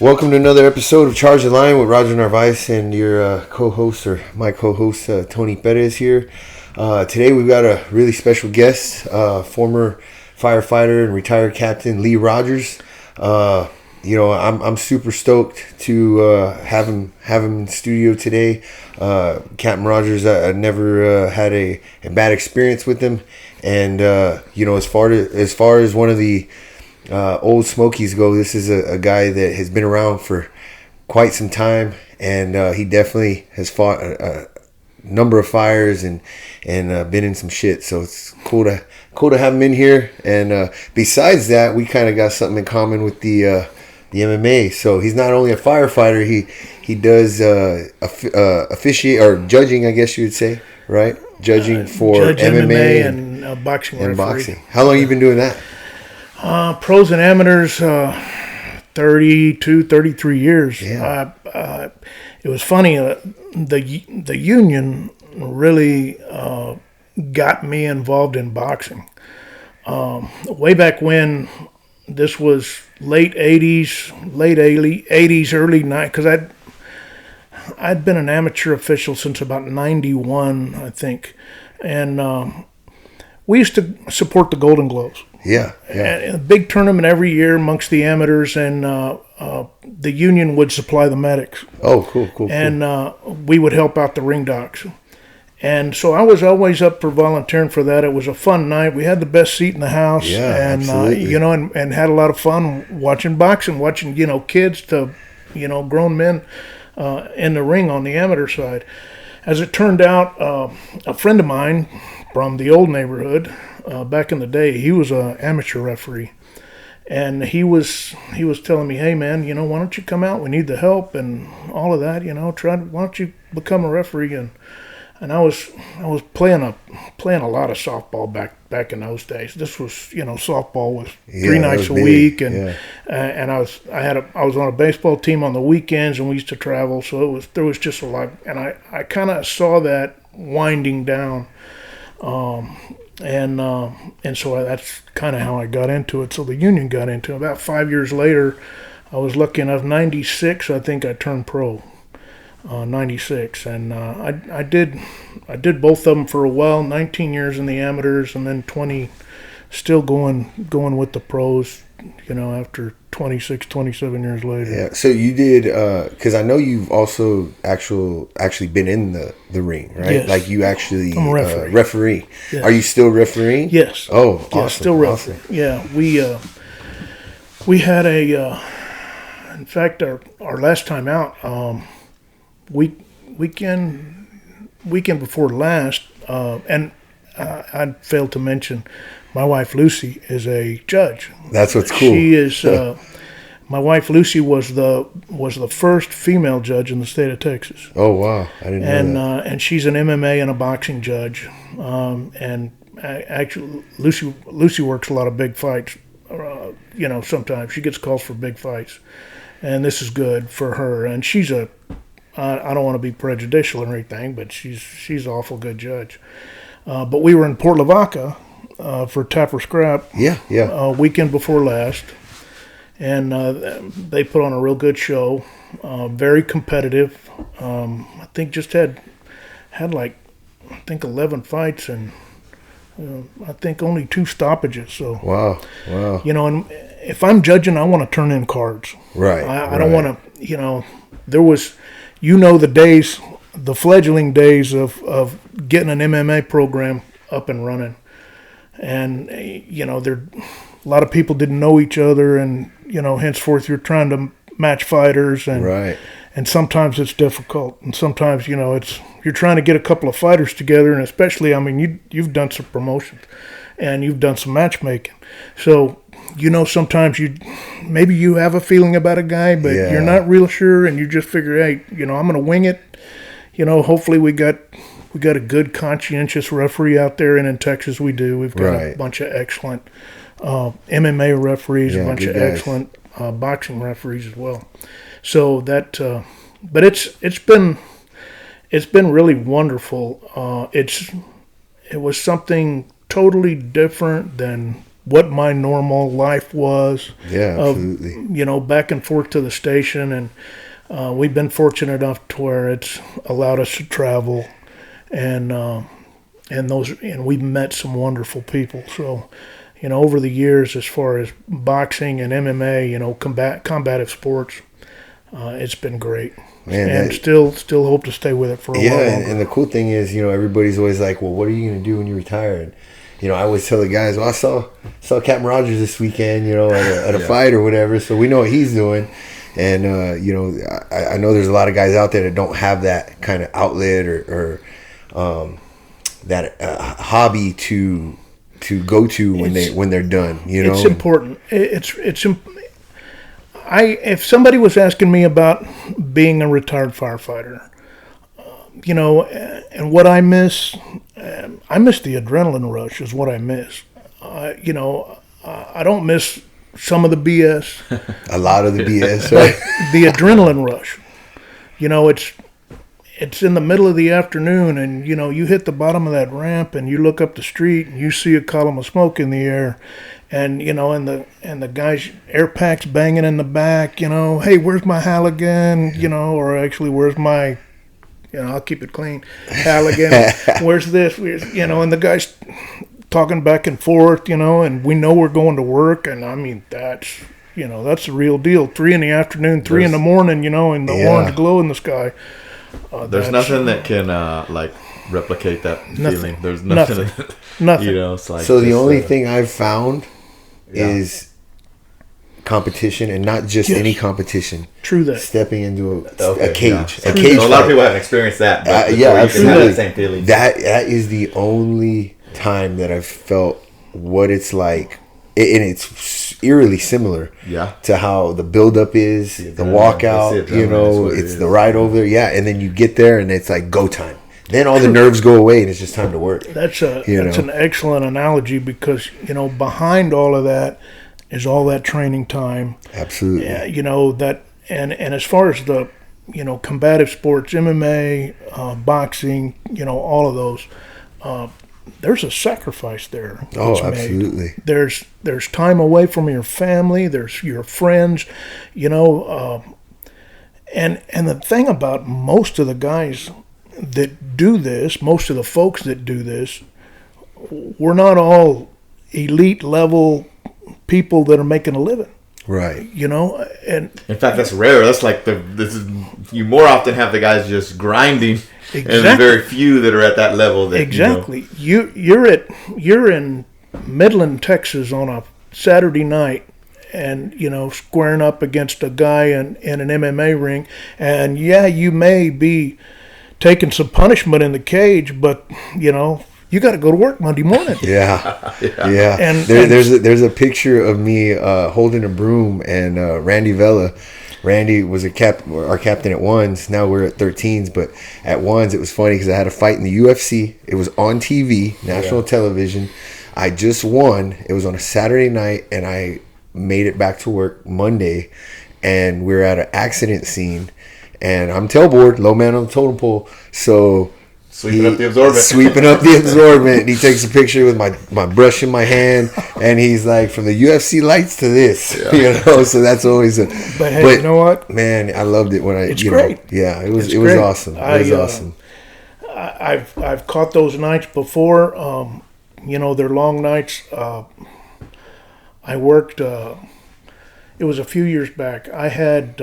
Welcome to another episode of Charge the Line with Roger Narvaez and your co-host, or my co-host, Tony Perez here. Today we've got a really special guest, former firefighter and retired captain Lee Rogers. I'm super stoked to have him in the studio today. Captain Rogers, I never had a bad experience with him, and as far as one of the old Smokies go, this is a guy that has been around for quite some time, and he definitely has fought a number of fires and been in some shit. So it's cool to have him in here. And besides that, we kind of got something in common with the MMA. So he's not only a firefighter, he does officiate or judging, I guess you would say, right? Judging for MMA and boxing. And boxing. How long have you been doing that? Pros and amateurs, 32, 33 years. Yeah. It was funny. The union really got me involved in boxing. Way back when, this was late 80s, early 90s, because I'd been an amateur official since about 91, I think. And we used to support the Golden Gloves. Yeah. A big tournament every year amongst the amateurs, and the union would supply the medics. Oh, cool. And we would help out the ring docs. And so I was always up for volunteering for that. It was a fun night. We had the best seat in the house. Yeah, and absolutely. And had a lot of fun watching boxing, watching kids to grown men in the ring on the amateur side. As it turned out, a friend of mine from the old neighborhood, back in the day, he was an amateur referee, and he was telling me, "Hey man, why don't you come out? We need the help and all of that. Why don't you become a referee?" And I was playing a lot of softball back in those days. This was softball was 3 nights a week, and and I was on a baseball team on the weekends, and we used to travel. So there was just a lot, and I kind of saw that winding down. And so that's kind of how I got into it. So the union got into it. About 5 years later, I was lucky enough, 96, I think I turned pro, 96. And I did both of them for a while, 19 years in the amateurs, and then 20 still going with the pros, after 26, 27 years later. Yeah. So you did, because I know you've also actually been in the ring, right? Yes. Like you actually I'm a referee. Referee. Yes. Are you still refereeing? Yes. Oh, awesome. Yeah, still referee. Awesome. Yeah, we had in fact, our last time out, weekend before last, and I failed to mention, my wife Lucy is a judge. That's what's cool. She is. My wife Lucy was the first female judge in the state of Texas. Oh wow, I didn't know that. And she's an MMA and a boxing judge. And actually, Lucy works a lot of big fights. Sometimes she gets calls for big fights, and this is good for her. And she's I don't want to be prejudicial or anything, but she's an awful good judge. But we were in Port Lavaca for Tapper Scrap. Yeah. Weekend before last, and they put on a real good show. Very competitive. I think just had 11 fights, and I think only 2 stoppages. So Wow. and if I'm judging, I want to turn in cards. Right. I don't want to. There was, the days, the fledgling days of getting an MMA program up and running. And, there a lot of people didn't know each other, and, henceforth you're trying to match fighters, and Right. and sometimes it's difficult, and sometimes, you're trying to get a couple of fighters together, and especially, you've done some promotions, and you've done some matchmaking. So, sometimes maybe you have a feeling about a guy, but you're not real sure, and you just figure, hey, I'm going to wing it. Hopefully we got a good, conscientious referee out there, and in Texas we do. We've got a bunch of excellent MMA referees, a bunch of excellent boxing referees as well. So that, but it's been really wonderful. It was something totally different than what my normal life was. Yeah, of, absolutely. back and forth to the station, and we've been fortunate enough to where it's allowed us to travel, and we've met some wonderful people. So, over the years, as far as boxing and MMA, combative sports, it's been great. Man, and still hope to stay with it for a while longer. And the cool thing is, everybody's always like, well, what are you going to do when you retire? And, I always tell the guys, well, I saw Captain Rogers this weekend, at a fight or whatever, so we know what he's doing. And, I know there's a lot of guys out there that don't have that kind of outlet or that hobby to go to when they're done, It's important. If somebody was asking me about being a retired firefighter, and what I miss the adrenaline rush is what I miss. I don't miss some of the BS. A lot of the BS. But the adrenaline rush. It's in the middle of the afternoon, and you hit the bottom of that ramp, and you look up the street, and you see a column of smoke in the air, and and the guy's air packs banging in the back. Hey, where's my Halligan? Or actually, where's my I'll keep it clean. Halligan, where's this? And the guy's talking back and forth, and we know we're going to work, and I mean that's the real deal. 3 in the afternoon, 3 in the morning, and the orange glow in the sky. There's nothing that can replicate that feeling. There's nothing. Nothing. It's like so the only thing I've found is competition, and not just any competition. True that. Stepping into a cage. Yeah. A cage. So a lot of people haven't experienced that. But yeah, absolutely. That same feeling. That is the only time that I've felt what it's like, and it's eerily similar. To how the buildup is, the walkout. It's the ride over there. Yeah, and then you get there, and it's like go time. Then all the nerves go away, and it's just time to work. That's an excellent analogy, because behind all of that is all that training time. Absolutely. That and as far as the combative sports, MMA, boxing, all of those, there's a sacrifice there. Oh, absolutely. Made. There's time away from your family. There's your friends. And the thing about most of the guys that do this, most of the folks that do this, we're not all elite level people that are making a living. Right. And in fact, that's rare. That's like you more often have the guys just grinding, exactly. And very few that are at that level. That, exactly. You're in Midland, Texas on a Saturday night, and squaring up against a guy in an MMA ring, and you may be taking some punishment in the cage, but you got to go to work Monday morning. Yeah. And there's a picture of me holding a broom, and Randy Vela. Randy was our captain at ones. Now we're at 13s, but at ones it was funny because I had a fight in the UFC. It was on TV, national television. I just won. It was on a Saturday night, and I made it back to work Monday, and we're at an accident scene, and I'm tailboard, low man on the totem pole, so sweeping up the absorbent. And he takes a picture with my brush in my hand, and he's like, from the UFC lights to this, so that's always a. But hey, you know what, man, I loved it when it's great. It was awesome. It was awesome. I've caught those nights before. They're long nights. I worked. It was a few years back. I had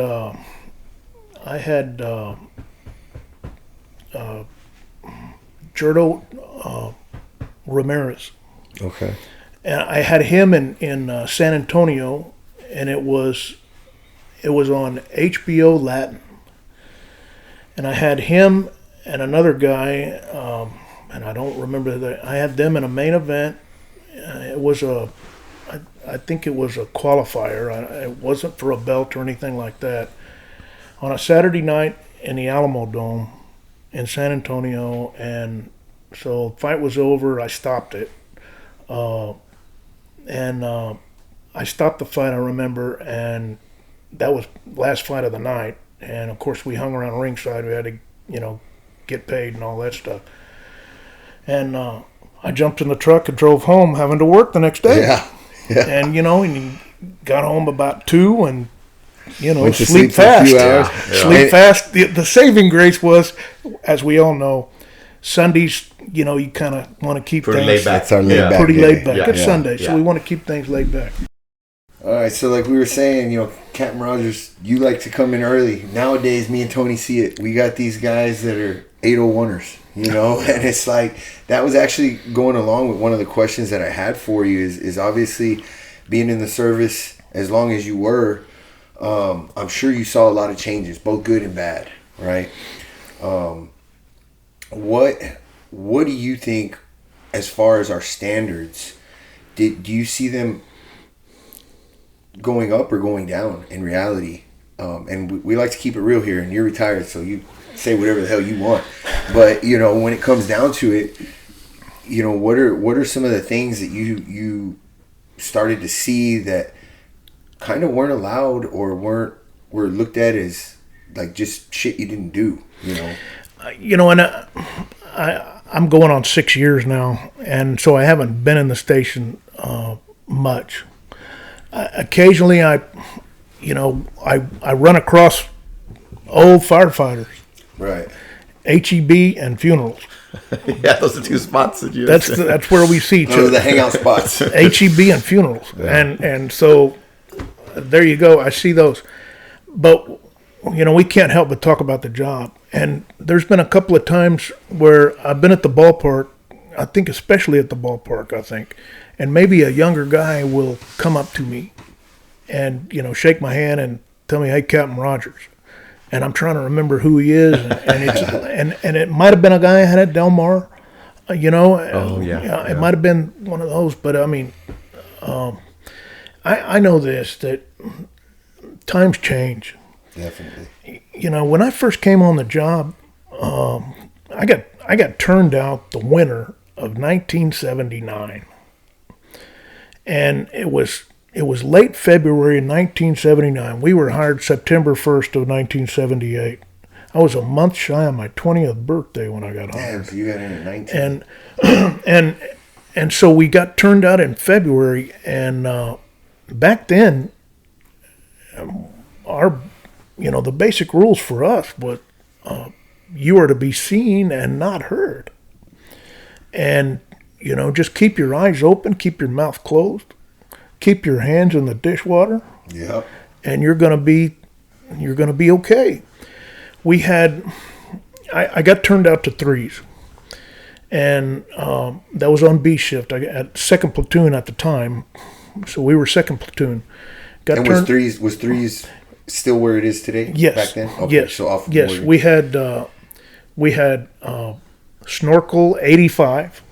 Gerardo Ramirez. Okay. And I had him in San Antonio, and it was on HBO Latin. And I had him and another guy, and I don't remember I had them in a main event. It was I think it was a qualifier. It wasn't for a belt or anything like that. On a Saturday night in the Alamo Dome in San Antonio, and so the fight was over. I stopped it, and I stopped the fight. I remember, and that was last fight of the night. And of course, we hung around ringside. We had to, get paid and all that stuff. And I jumped in the truck and drove home, having to work the next day. And, and you got home about 2 and, Went to sleep for a fast. few hours. Sleep fast. The saving grace was, as we all know, Sundays, you kind of want to keep pretty things laid back. That's our laid back pretty day. laid back. Yeah. It's Sunday, so Yeah. we want to keep things laid back. All right, so like we were saying, Captain Rogers, you like to come in early. Nowadays, me and Tony see it. We got these guys that are 801ers, and it's like that was actually going along with one of the questions that I had for you is obviously being in the service as long as you were. I'm sure you saw a lot of changes, both good and bad, right? What do you think as far as our standards? Do you see them going up or going down in reality? And we like to keep it real here, and you're retired, so you say whatever the hell you want. But when it comes down to it, what are some of the things that you started to see that kind of weren't allowed or were looked at as like just shit you didn't do? And I'm going on 6 years now, and so I haven't been in the station much. Occasionally, I run across old firefighters, Right? HEB and funerals. Yeah, those are 2 spots that you. That's where we see each Those are other. the hangout spots. HEB and funerals, and so there you go. I see those, but we can't help but talk about the job. And there's been a couple of times where I've been at the ballpark. I think especially at the ballpark. And maybe a younger guy will come up to me and, shake my hand and tell me, "Hey, Captain Rogers." And I'm trying to remember who he is. And it might have been a guy I had at Del Mar, Oh, yeah. It might have been one of those. But, I mean, I know this, that times change. Definitely. When I first came on the job, I got turned out the winter of 1979. And it was late February of 1979. We were hired September 1st of 1978. I was a month shy of my 20th birthday when I got hired. Damn, so you got in at 19. And so we got turned out in February, and back then, the basic rules for us was you are to be seen and not heard. And just keep your eyes open, keep your mouth closed, keep your hands in the dishwater. Yep. And you're gonna be okay. I got turned out to 3s, and that was on B shift. I at 2nd platoon at the time, so we were 2nd platoon. Was threes still where it is today? Yes. Back then. Okay, Yes. So off. Yes. We had Snorkel 85,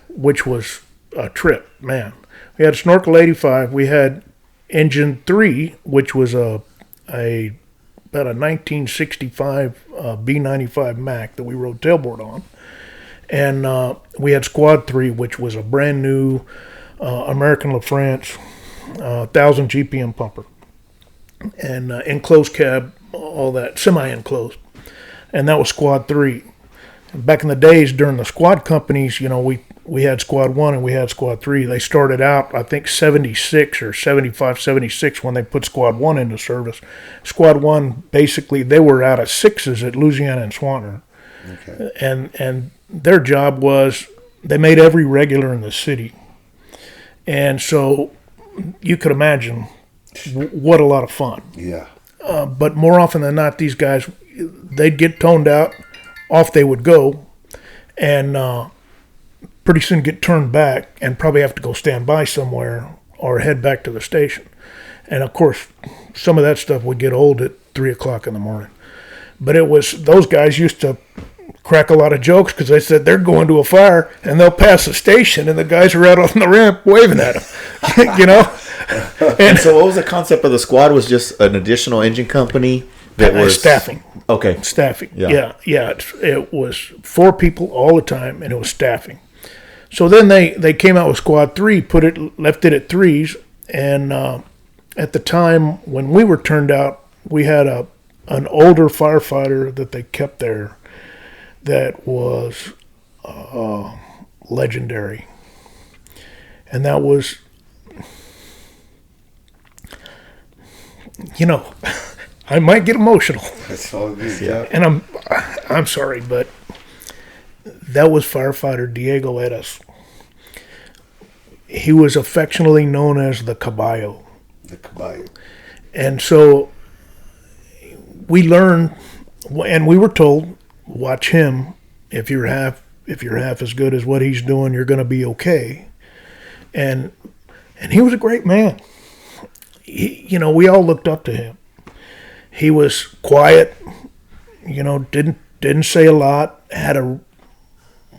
which was a trip, man. We had Snorkel 85. We had Engine 3, which was about a 1965 B95 Mac that we rode tailboard on. And we had Squad 3, which was a brand new American LaFrance 1,000 GPM pumper. And enclosed cab, all that, semi-enclosed. And that was Squad 3. Back in the days, during the squad companies, we had Squad 1 and we had Squad 3. They started out, I think, 76 or 75, 76 when they put Squad 1 into service. Squad 1, basically, they were out of 6s at Louisiana and Swanner. Okay. And their job was, they made every regular in the city. And so you could imagine what a lot of fun. Yeah. But more often than not, these guys, they'd get toned out, off they would go, and pretty soon get turned back and probably have to go stand by somewhere or head back to the station. And of course, some of that stuff would get old at 3 o'clock in the morning. But it was, those guys used to crack a lot of jokes because they said they're going to a fire and they'll pass the station and the guys are out on the ramp waving at them, And so what was the concept of the squad? Was just an additional engine company that was staffing. Okay. Staffing. Yeah. It was 4 people all the time, and it was staffing. So then they came out with Squad 3, left it at 3s, and at the time when we were turned out, we had an older firefighter that they kept there that was legendary, and that was I might get emotional. That's all good. Yeah. And I'm sorry, but that was firefighter Diego Eras. He was affectionately known as the Caballo. The Caballo. And so we learned, and we were told, watch him. If you're half as good as what he's doing, you're going to be okay. And he was a great man. We all looked up to him. He was quiet, didn't say a lot, had a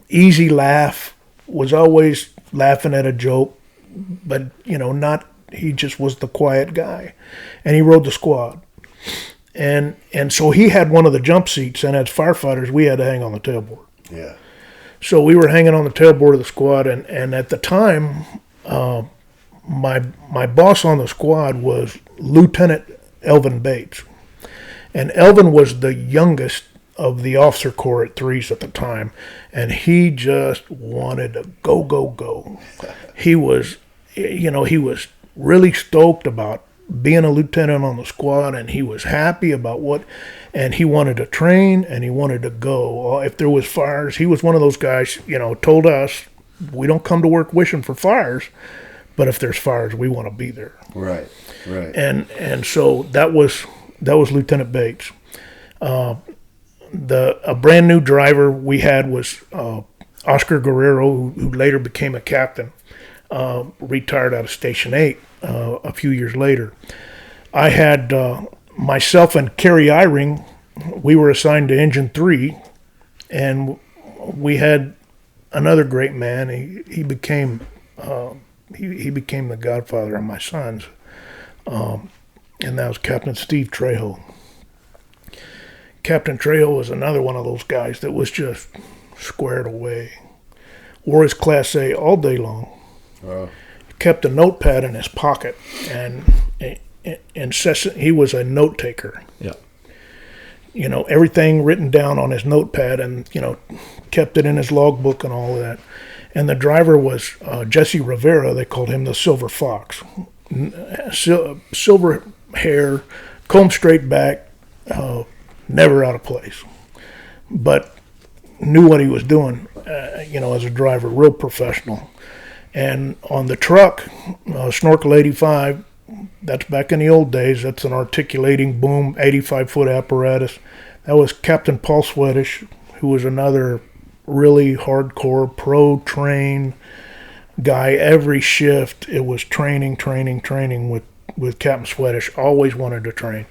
easy laugh, was always laughing at a joke, but he just was the quiet guy. And he rode the squad. And so he had one of the jump seats, and as firefighters we had to hang on the tailboard. Yeah. So we were hanging on the tailboard of the squad, and at the time, my boss on the squad was Lieutenant Elvin Bates. And Elvin was the youngest of the officer corps at threes at the time, and he just wanted to go, go, go. He was really stoked about being a lieutenant on the squad, and he was happy about and he wanted to train, and he wanted to go. If there was fires, he was one of those guys, told us, we don't come to work wishing for fires, but if there's fires, we want to be there. Right. And so that was Lieutenant Bates. A brand new driver we had was Oscar Guerrero, who later became a captain, retired out of Station 8 a few years later. I had myself and Kerry Eyring, we were assigned to Engine 3, and we had another great man. He became the godfather of my sons, and that was Captain Steve Trejo. Captain Trejo was another one of those guys that was just squared away. Wore his Class A all day long. Wow. Kept a notepad in his pocket, and incessant. He was a note taker. Yeah. Everything written down on his notepad, and kept it in his logbook and all of that. And the driver was Jesse Rivera. They called him the Silver Fox. Silver hair, combed straight back, never out of place, but knew what he was doing. As a driver, real professional. And on the truck, Snorkel 85, that's back in the old days. That's an articulating boom, 85-foot apparatus. That was Captain Paul Swedish, who was another really hardcore pro-train guy. Every shift, it was training with Captain Swedish. Always wanted to train.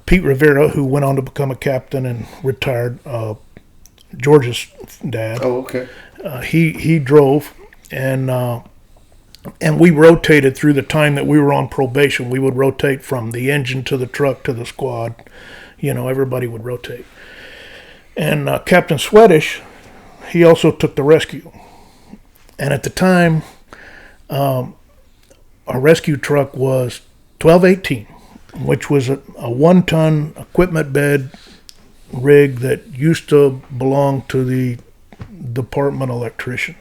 Pete Rivera, who went on to become a captain and retired, George's dad. Oh, okay. He drove, and we rotated through the time that we were on probation. We would rotate from the engine to the truck to the squad. Everybody would rotate. And Captain Swedish, he also took the rescue. And at the time, our rescue truck was 1218, which was a 1-ton equipment bed rig that used to belong to the department electrician.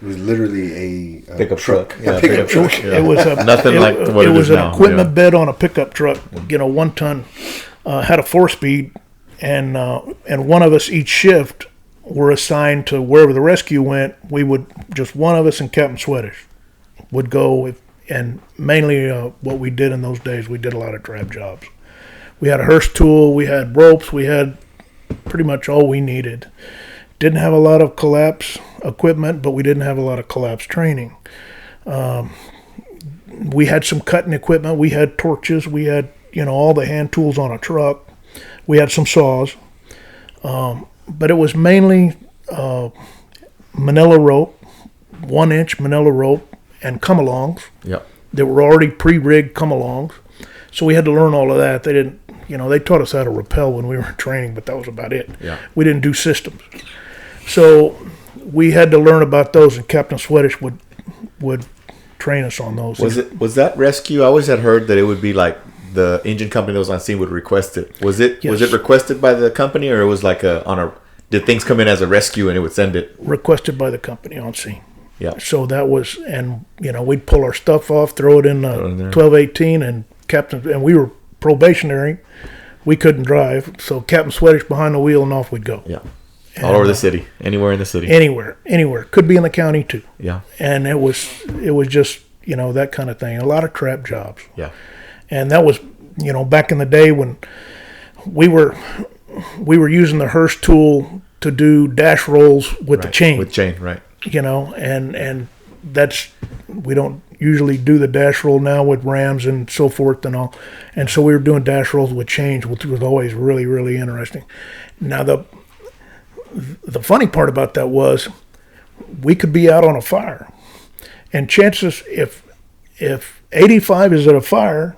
It was literally a pickup truck. Yeah, pickup truck. Yeah. It was nothing like what it is now. It was an equipment bed on a pickup truck. 1 ton, had a 4-speed, and one of us each shift were assigned to wherever the rescue went. We would, just one of us and Captain Swedish would go with, and mainly what we did in those days, we did a lot of drab jobs. We had a hearse tool, we had ropes, we had pretty much all we needed. Didn't have a lot of collapse equipment, but we didn't have a lot of collapse training. We had some cutting equipment. We had torches. We had, all the hand tools on a truck. We had some saws. But it was mainly manila rope, 1-inch manila rope, and come-alongs. Yep. That were already pre-rigged come-alongs. So we had to learn all of that. They didn't, they taught us how to rappel when we were in training, but that was about it. Yeah. We didn't do systems. So we had to learn about those, and Captain Swedish would train us on those. Was that rescue? I always had heard that it would be like the engine company that was on scene would request it. Was it requested by the company, or it was like did things come in as a rescue and it would send it? Requested by the company on scene. Yeah. So that was, and we'd pull our stuff off, throw it in 1218, and Captain, and we were probationary. We couldn't drive, so Captain Sweatish behind the wheel, and off we'd go. Yeah. All over the city, anywhere in the city. Anywhere. Could be in the county too. Yeah. And it was just, that kind of thing. A lot of trap jobs. Yeah. And that was, back in the day when we were using the Hearst tool to do dash rolls with the chain. With chain, right. And that's, we don't usually do the dash roll now with rams and so forth and all. And so we were doing dash rolls with chains, which was always really, really interesting. Now the funny part about that was we could be out on a fire, and chances if 85 is at a fire,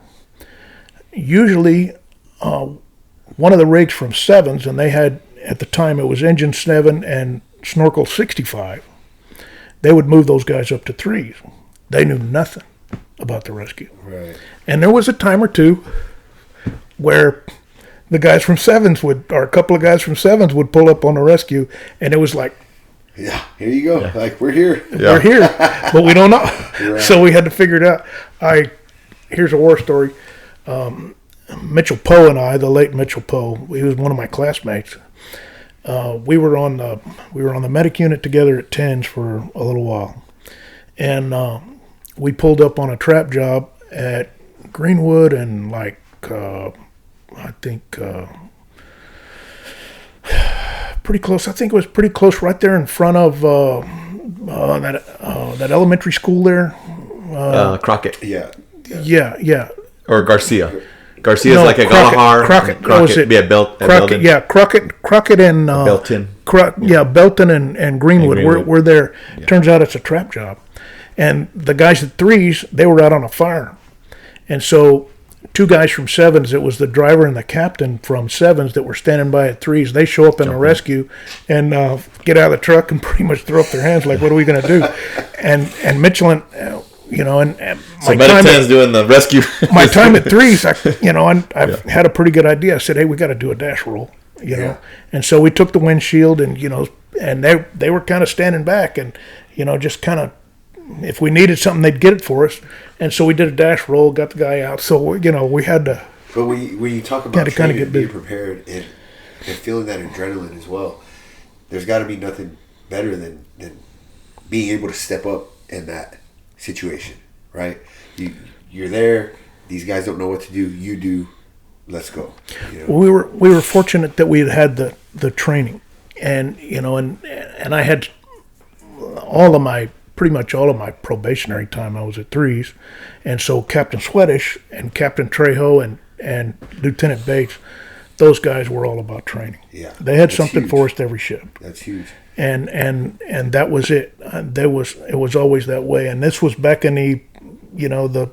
usually one of the rigs from sevens, and they had at the time it was engine 7 and Snorkles 65, they would move those guys up to 3s. They knew nothing about the rescue. Right. And there was a time or two where the guys from sevens or a couple of guys from sevens would pull up on the rescue, and it was like, yeah, here you go. Yeah. Like, we're here. Yeah. We're here, but we don't know. Right. So we had to figure it out. Here's a war story. Mitchell Poe and I, the late Mitchell Poe, he was one of my classmates. We were on the medic unit together at TENS for a little while, and we pulled up on a trap job at Greenwood and I think pretty close. I think it was pretty close, right there in front of that elementary school there. Crockett. Yeah. Yeah. Or Garcia. Garcia's like a Galahar. Crockett. Yeah, Belton. Yeah, Crockett and Belton. Belton and Greenwood. We're there. Yeah. Turns out it's a trap job, and the guys at 3s, they were out on a fire, and so 2 guys from 7s, it was the driver and the captain from 7s that were standing by at 3s. They show up in the rescue and get out of the truck and pretty much throw up their hands like, what are we going to do? And Michelin, and so Meditan's doing the rescue. My time at 3s, I've had a pretty good idea. I said, hey, we got to do a dash roll, know. And so we took the windshield and, and they were kind of standing back and, just kind of, if we needed something, they'd get it for us. And so we did a dash roll, got the guy out. So, we had to. But when you talk about training and being prepared and feeling that adrenaline as well, there's got to be nothing better than being able to step up in that situation, right? You're there. These guys don't know what to do. You do. Let's go. We were fortunate that we had the training, and and I had pretty much all of my probationary time I was at 3s, and so Captain Sweatish and Captain Trejo and Lieutenant Bates, those guys were all about training. Yeah, they had something huge for us every ship. That's huge. And that was it. It was always that way. And this was back in the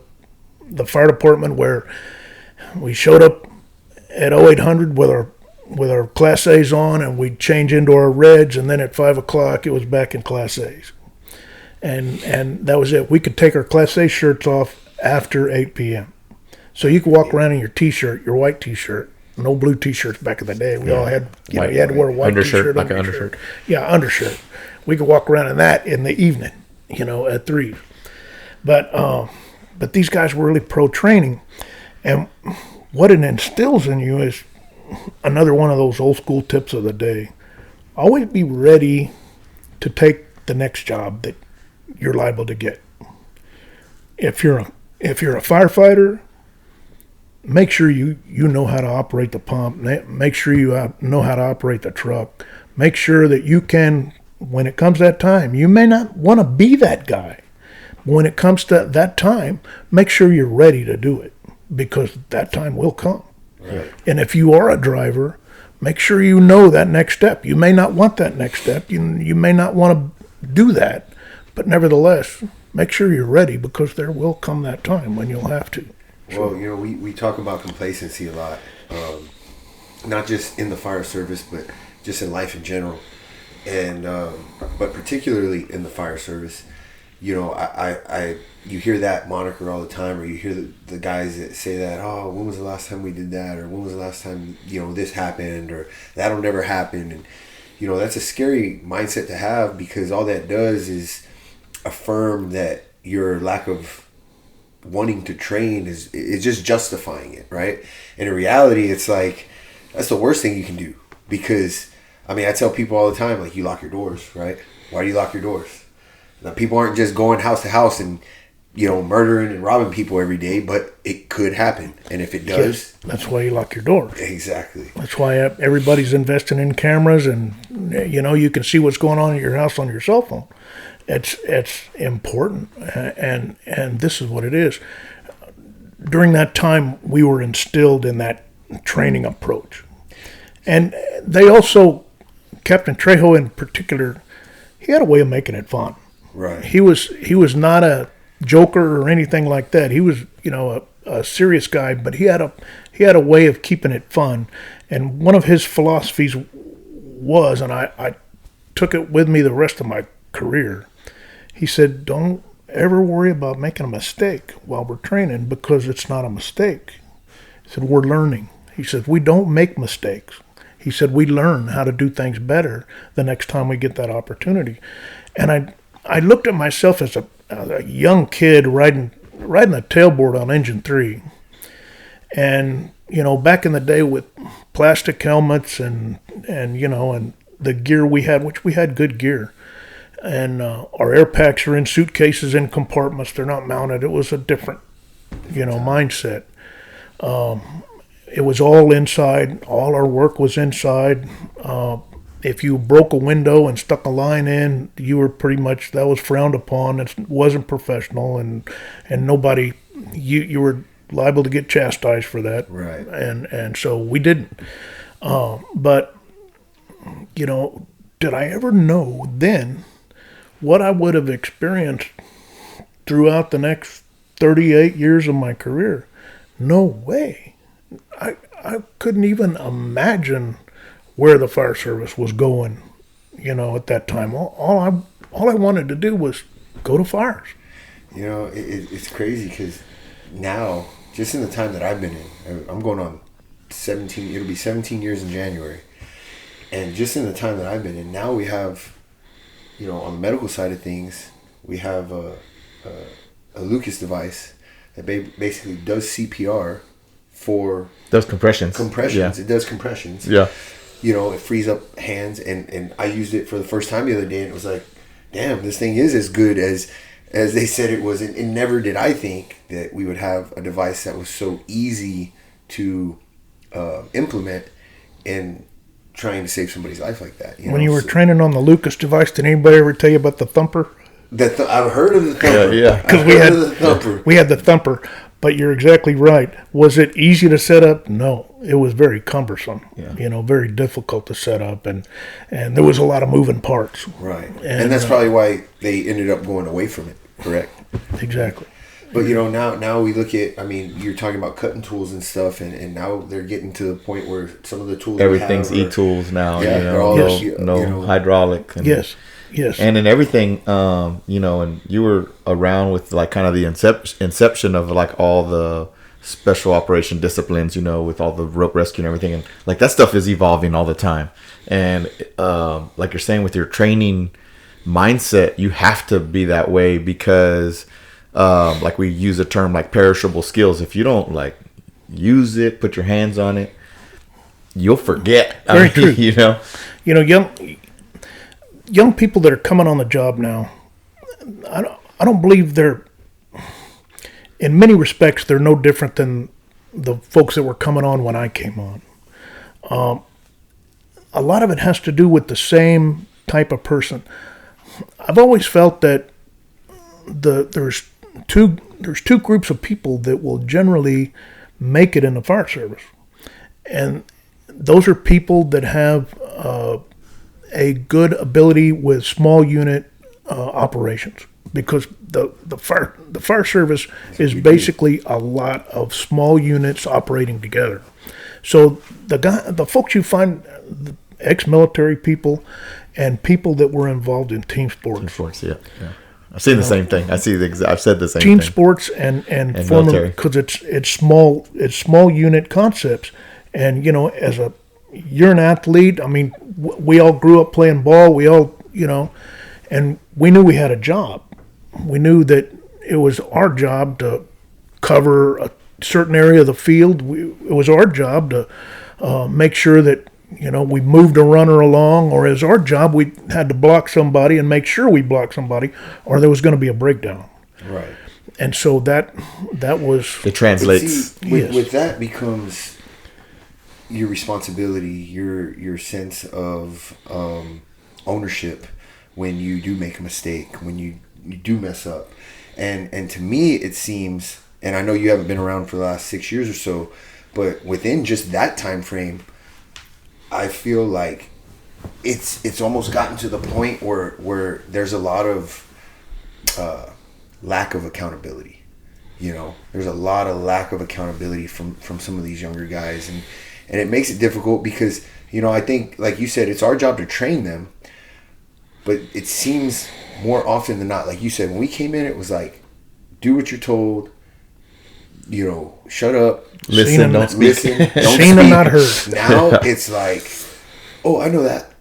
fire department where we showed up at 0800 with our Class A's on, and we'd change into our Reds, and then at 5 o'clock it was back in Class A's. And that was it. We could take our Class A shirts off after 8 p.m. So you could walk around in your T-shirt, your white T-shirt. No blue T-shirts back in the day. We all had, you had to wear a white undershirt, T-shirt. like an undershirt. Yeah, undershirt. We could walk around in that in the evening, at 3. But these guys were really pro training. And what it instills in you is another one of those old school tips of the day. Always be ready to take the next job that you're liable to get. If you're a firefighter, make sure you know how to operate the pump. Make sure you know how to operate the truck. Make sure that you can, when it comes that time, you may not want to be that guy. When it comes to that time, make sure you're ready to do it, because that time will come. Right. And if you are a driver, make sure you know that next step. You may not want that next step. You may not want to do that, but nevertheless, make sure you're ready, because there will come that time when you'll have to. Well, we talk about complacency a lot, not just in the fire service, but just in life in general, and but particularly in the fire service. You hear that moniker all the time, or you hear the guys that say that, oh, when was the last time we did that, or when was the last time this happened, or that'll never happen, and that's a scary mindset to have, because all that does is affirm that your lack of wanting to train is just justifying it, right? And in reality, it's like that's the worst thing you can do, because I mean, I tell people all the time, like, you lock your doors, right? Why do you lock your doors? Now, people aren't just going house to house and, you know, murdering and robbing people every day, but it could happen. And if it does... Yes, that's why you lock your doors. Exactly. That's why everybody's investing in cameras, and, you know, you can see what's going on in your house on your cell phone. It's important, and this is what it is. During that time, we were instilled in that training approach. And they also, Captain Trejo in particular, he had a way of making it fun. Right. He was not a joker or anything like that. He was, you know, a serious guy, but he had a way of keeping it fun. And one of his philosophies was, and I took it with me the rest of my career, he said, don't ever worry about making a mistake while we're training, because it's not a mistake. He said, we're learning. He said, we don't make mistakes. He said, we learn how to do things better the next time we get that opportunity. And I looked at myself as a young kid riding a tailboard on engine 3. And, you know, back in the day with plastic helmets and you know, and the gear we had, which we had good gear. And our air packs are in suitcases in compartments. They're not mounted. It was a different, you know, mindset. It was all inside. All our work was inside. If you broke a window and stuck a line in, you were pretty much, that was frowned upon. It wasn't professional, and nobody, you were liable to get chastised for that. Right. And so we didn't. But, you know, did I ever know then what I would have experienced throughout the next 38 years of my career? No way. I couldn't even imagine where the fire service was going, you know, at that time. All I wanted to do was go to fires. You know, it's crazy because now, just in the time that I've been in, I'm going on 17, it'll be 17 years in January. And just in the time that I've been in, now we have, you know, on the medical side of things, we have a Lucas device that basically does CPR for... Does compressions. Yeah. It does compressions. Yeah. You know, it frees up hands, and I used it for the first time the other day, and it was like, damn, this thing is as good as they said it was. And never did I think that we would have a device that was so easy to implement in trying to save somebody's life like that. When you were training on the Lucas device, did anybody ever tell you about the thumper? I've heard of the thumper. Yeah. Because we had the thumper. But you're exactly right. Was it easy to set up? No. It was very cumbersome. Yeah. You know, very difficult to set up, and there was a lot of moving parts. Right. And that's probably why they ended up going away from it, correct? Exactly. But, you know, now we look at, I mean, you're talking about cutting tools and stuff, and now they're getting to the point where some of the tools everything's e-tools now. Yeah, you they're know, all no hydraulic. And, Yes. And in everything, you know, and you were around with like kind of the inception of like all the special operation disciplines, you know, with all the rope rescue and everything. And like that stuff is evolving all the time. And like you're saying, with your training mindset, you have to be that way because like we use a term like perishable skills. If you don't like use it, put your hands on it, you'll forget. Very true. You know, young people that are coming on the job now, I don't believe they're, in many respects, they're no different than the folks that were coming on when I came on. A lot of it has to do with the same type of person. I've always felt that there's two groups of people that will generally make it in the fire service, and those are people that have a good ability with small unit operations, because the fire service is basically a lot of small units operating together. So the folks you find, the ex-military people and people that were involved in team sports. Team sports, yeah. I've seen the same thing. I've said the same team thing. Sports and former, because it's small unit concepts, and you know, you're an athlete. I mean, we all grew up playing ball. We all, you know, and we knew we had a job. We knew that it was our job to cover a certain area of the field. It was our job to make sure that, we moved a runner along, or as our job, we had to block somebody and make sure we blocked somebody, or there was going to be a breakdown. Right. And so that was... It translates. See, with that becomes your responsibility, your sense of ownership when you do make a mistake, when you do mess up. And to me, it seems, and I know you haven't been around for the last 6 years or so, but within just that time frame, I feel like it's almost gotten to the point where there's a lot of lack of accountability. There's a lot of lack of accountability from some of these younger guys, and it makes it difficult because I think, like you said, it's our job to train them, but it seems more often than not, like you said, when we came in, it was like, do what you're told, shut up, listen, don't speak. Listen, don't Seen speak. and not heard. Now it's like, oh, I know that.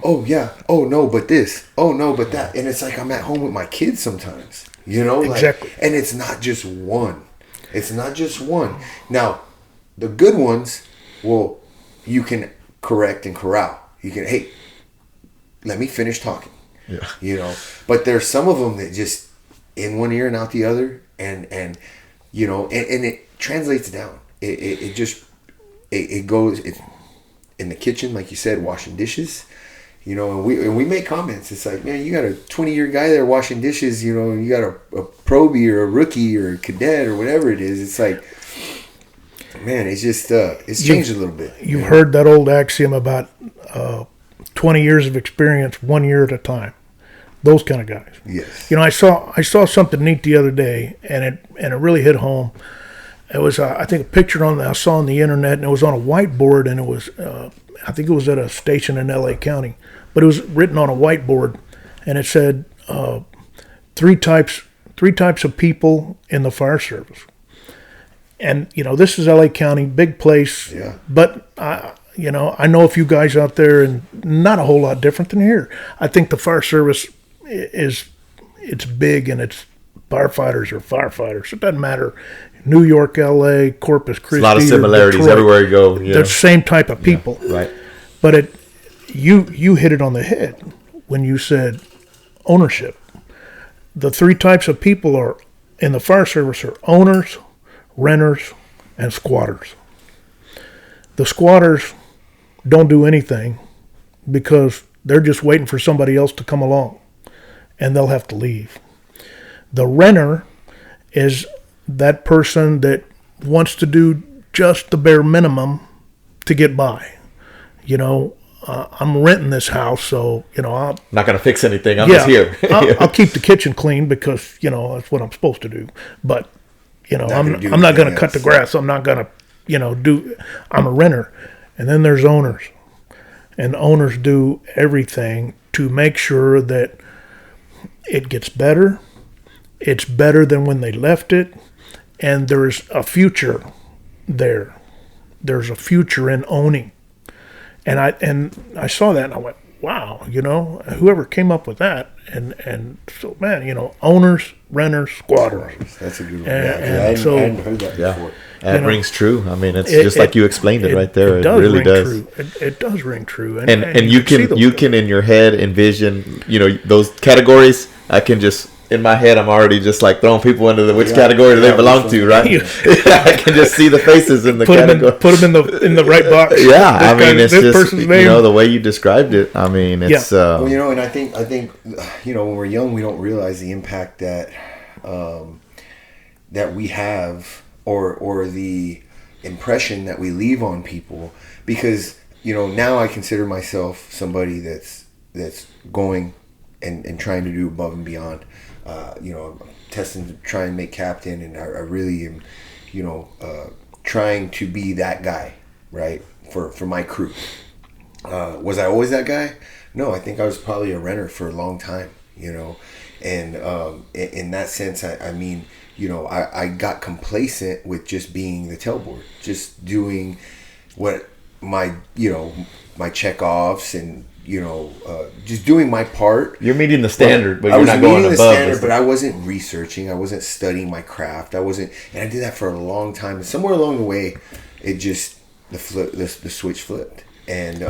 Oh yeah. Oh no, but this. Oh no, but that. And it's like I'm at home with my kids sometimes. Exactly. And it's not just one. It's not just one. Now, the good ones, well, you can correct and corral. You can, hey, let me finish talking. Yeah. But there's some of them that just in one ear and out the other, and it translates down. It just goes in the kitchen, like you said, washing dishes. And we make comments. It's like, man, you got a 20-year guy there washing dishes, and you got a probie or a rookie or a cadet or whatever it is. It's like, man, it's just it's changed a little bit. You've heard that old axiom about 20 years of experience, 1 year at a time. Those kind of guys. Yes. I saw something neat the other day, and it really hit home. It was I think a picture I saw on the internet, and it was on a whiteboard, and it was I think it was at a station in L.A. County, but it was written on a whiteboard, and it said three types of people in the fire service. And this is L.A. County, big place. Yeah. But I know a few guys out there, and not a whole lot different than here. I think the fire service it's big, and it's firefighters are firefighters. It doesn't matter. New York, L.A., Corpus Christi. There's a lot of similarities Detroit, everywhere you go. They're the same type of people. Yeah, right. But you hit it on the head when you said ownership. The three types of people are in the fire service are owners, renters, and squatters. The squatters don't do anything because they're just waiting for somebody else to come along, and they'll have to leave. The renter is that person that wants to do just the bare minimum to get by. I'm renting this house, so I'm not gonna fix anything. I'm just here. I'll keep the kitchen clean because that's what I'm supposed to do. But I'm not gonna cut the grass. I'm not gonna I'm a renter. And then there's owners, and owners do everything to make sure that it gets better. It's better than when they left it, and there's a future there. There's a future in owning. And I saw that, and I went, wow, whoever came up with that, and so, man, owners, renters, squatters. That's a good one. I hadn't heard that before. That rings true. I mean, it's just like you explained it right there. It really does. It does ring true. And you can in your head envision, those categories. I can just, in my head, I'm already just like throwing people into which category do they belong to, right? I can just see the faces in the category. Put them in the right box. Yeah, I mean, it's just the way you described it. I mean, it's well, and I think when we're young, we don't realize the impact that that we have or the impression that we leave on people, because now I consider myself somebody that's going and trying to do above and beyond. I'm testing to try and make captain, and I really am, trying to be that guy, right, for my crew. Was I always that guy? No, I think I was probably a renter for a long time, and in that sense, I mean, I got complacent with just being the tailboard, just doing what my check offs and just doing my part. You're meeting the standard, but I you're was not going meeting the above. standard, but I wasn't researching. I wasn't studying my craft. And I did that for a long time. And somewhere along the way, it just the switch flipped. And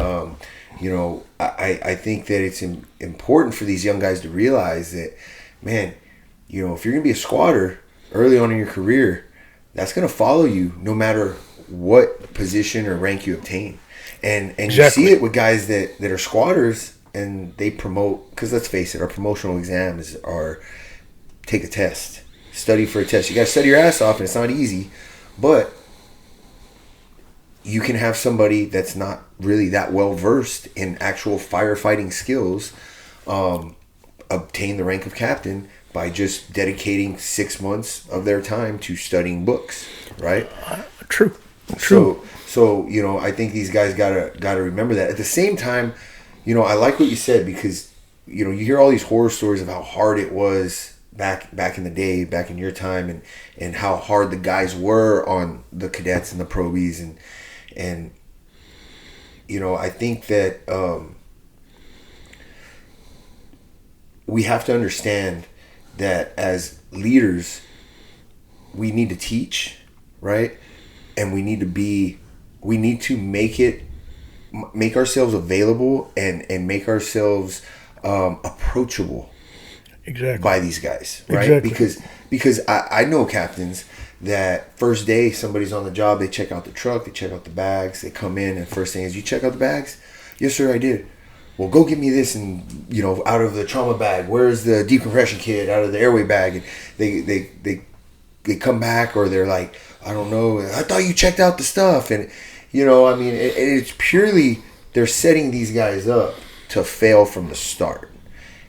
I think that it's important for these young guys to realize that, man, if you're gonna be a squatter early on in your career, that's gonna follow you no matter what position or rank you obtain. And Exactly. You see it with guys that are squatters, and they promote, because let's face it, our promotional exams are take a test, study for a test. You got to study your ass off, and it's not easy, but you can have somebody that's not really that well versed in actual firefighting skills obtain the rank of captain by just dedicating 6 months of their time to studying books, right? True. So I think these guys gotta remember that. At the same time, I like what you said, because you hear all these horror stories of how hard it was back in the day, back in your time, and how hard the guys were on the cadets and the probies, and I think that we have to understand that as leaders, we need to teach, right? And we need to make ourselves available and make ourselves approachable, Exactly. by these guys, right? Exactly. Because I know captains that first day somebody's on the job, they check out the truck, they check out the bags, they come in, and first thing is, you check out the bags? Yes, sir, I did. Well, go get me this, and out of the trauma bag. Where's the decompression kit out of the airway bag? And they come back, or they're like, I don't know, I thought you checked out the stuff. And it's purely, they're setting these guys up to fail from the start.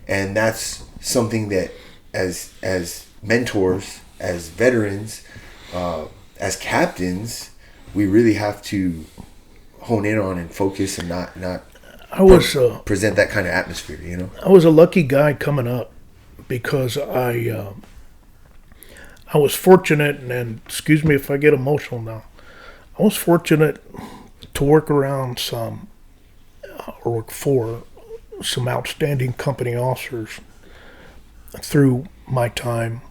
And that's something that as mentors, as veterans, as captains, we really have to hone in on and focus, and not present that kind of atmosphere. I was a lucky guy coming up, because I was fortunate, and excuse me if I get emotional now, I was fortunate to work for some outstanding company officers through my time.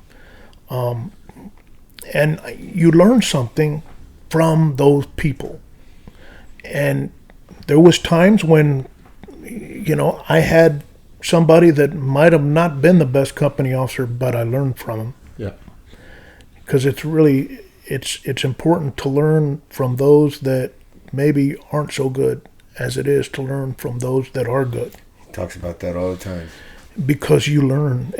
And you learn something from those people. And there was times when, I had somebody that might have not been the best company officer, but I learned from him. Yeah. Because it's important to learn from those that maybe aren't so good as it is to learn from those that are good. He talks about that all the time. Because you learn,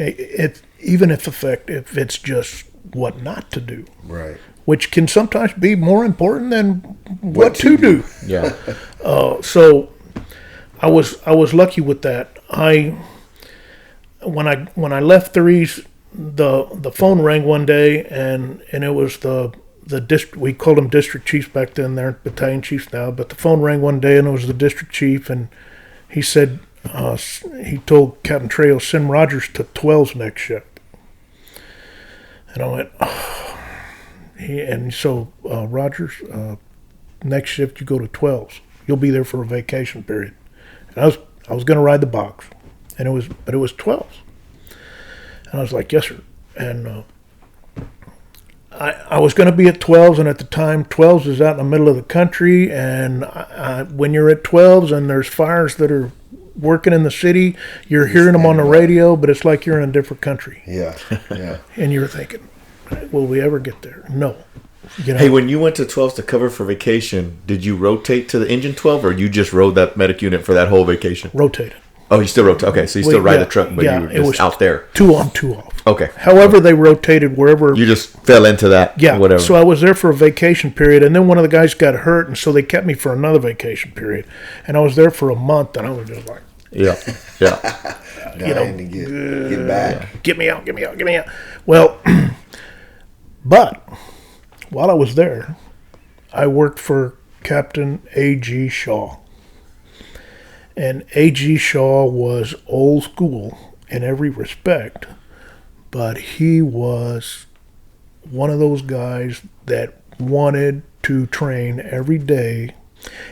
even if it's just what not to do. Right. Which can sometimes be more important than what to do. Yeah. So I was lucky with that. When I left Threes, the phone rang one day, and it was the district. We called them district chiefs back then. They're battalion chiefs now. But the phone rang one day, and it was the district chief, and he said he told Captain Trejo, send Rogers to 12's next shift. And I went, oh. Rogers, next shift you go to 12's. You'll be there for a vacation period. And I was going to ride the box, but it was 12's. And I was like, yes, sir. And I was going to be at 12's, and at the time, 12's is out in the middle of the country, and when you're at 12's and there's fires that are working in the city, you're hearing them on the radio, but it's like you're in a different country. Yeah. And you're thinking, will we ever get there? No. Hey, when you went to 12's to cover for vacation, did you rotate to the engine 12, or you just rode that medic unit for that whole vacation? Rotated. Oh, you still rotate. Okay, so you still ride the truck, but you were just out there. 2 on, 2 off. Okay. However, they rotated wherever. You just fell into that. Yeah. Whatever. So I was there for a vacation period, and then one of the guys got hurt, and so they kept me for another vacation period. And I was there for a month, and I was just like, yeah. Dying to get back. Get me out. Well, but while I was there, I worked for Captain A.G. Shaw. And A.G. Shaw was old school in every respect, but he was one of those guys that wanted to train every day.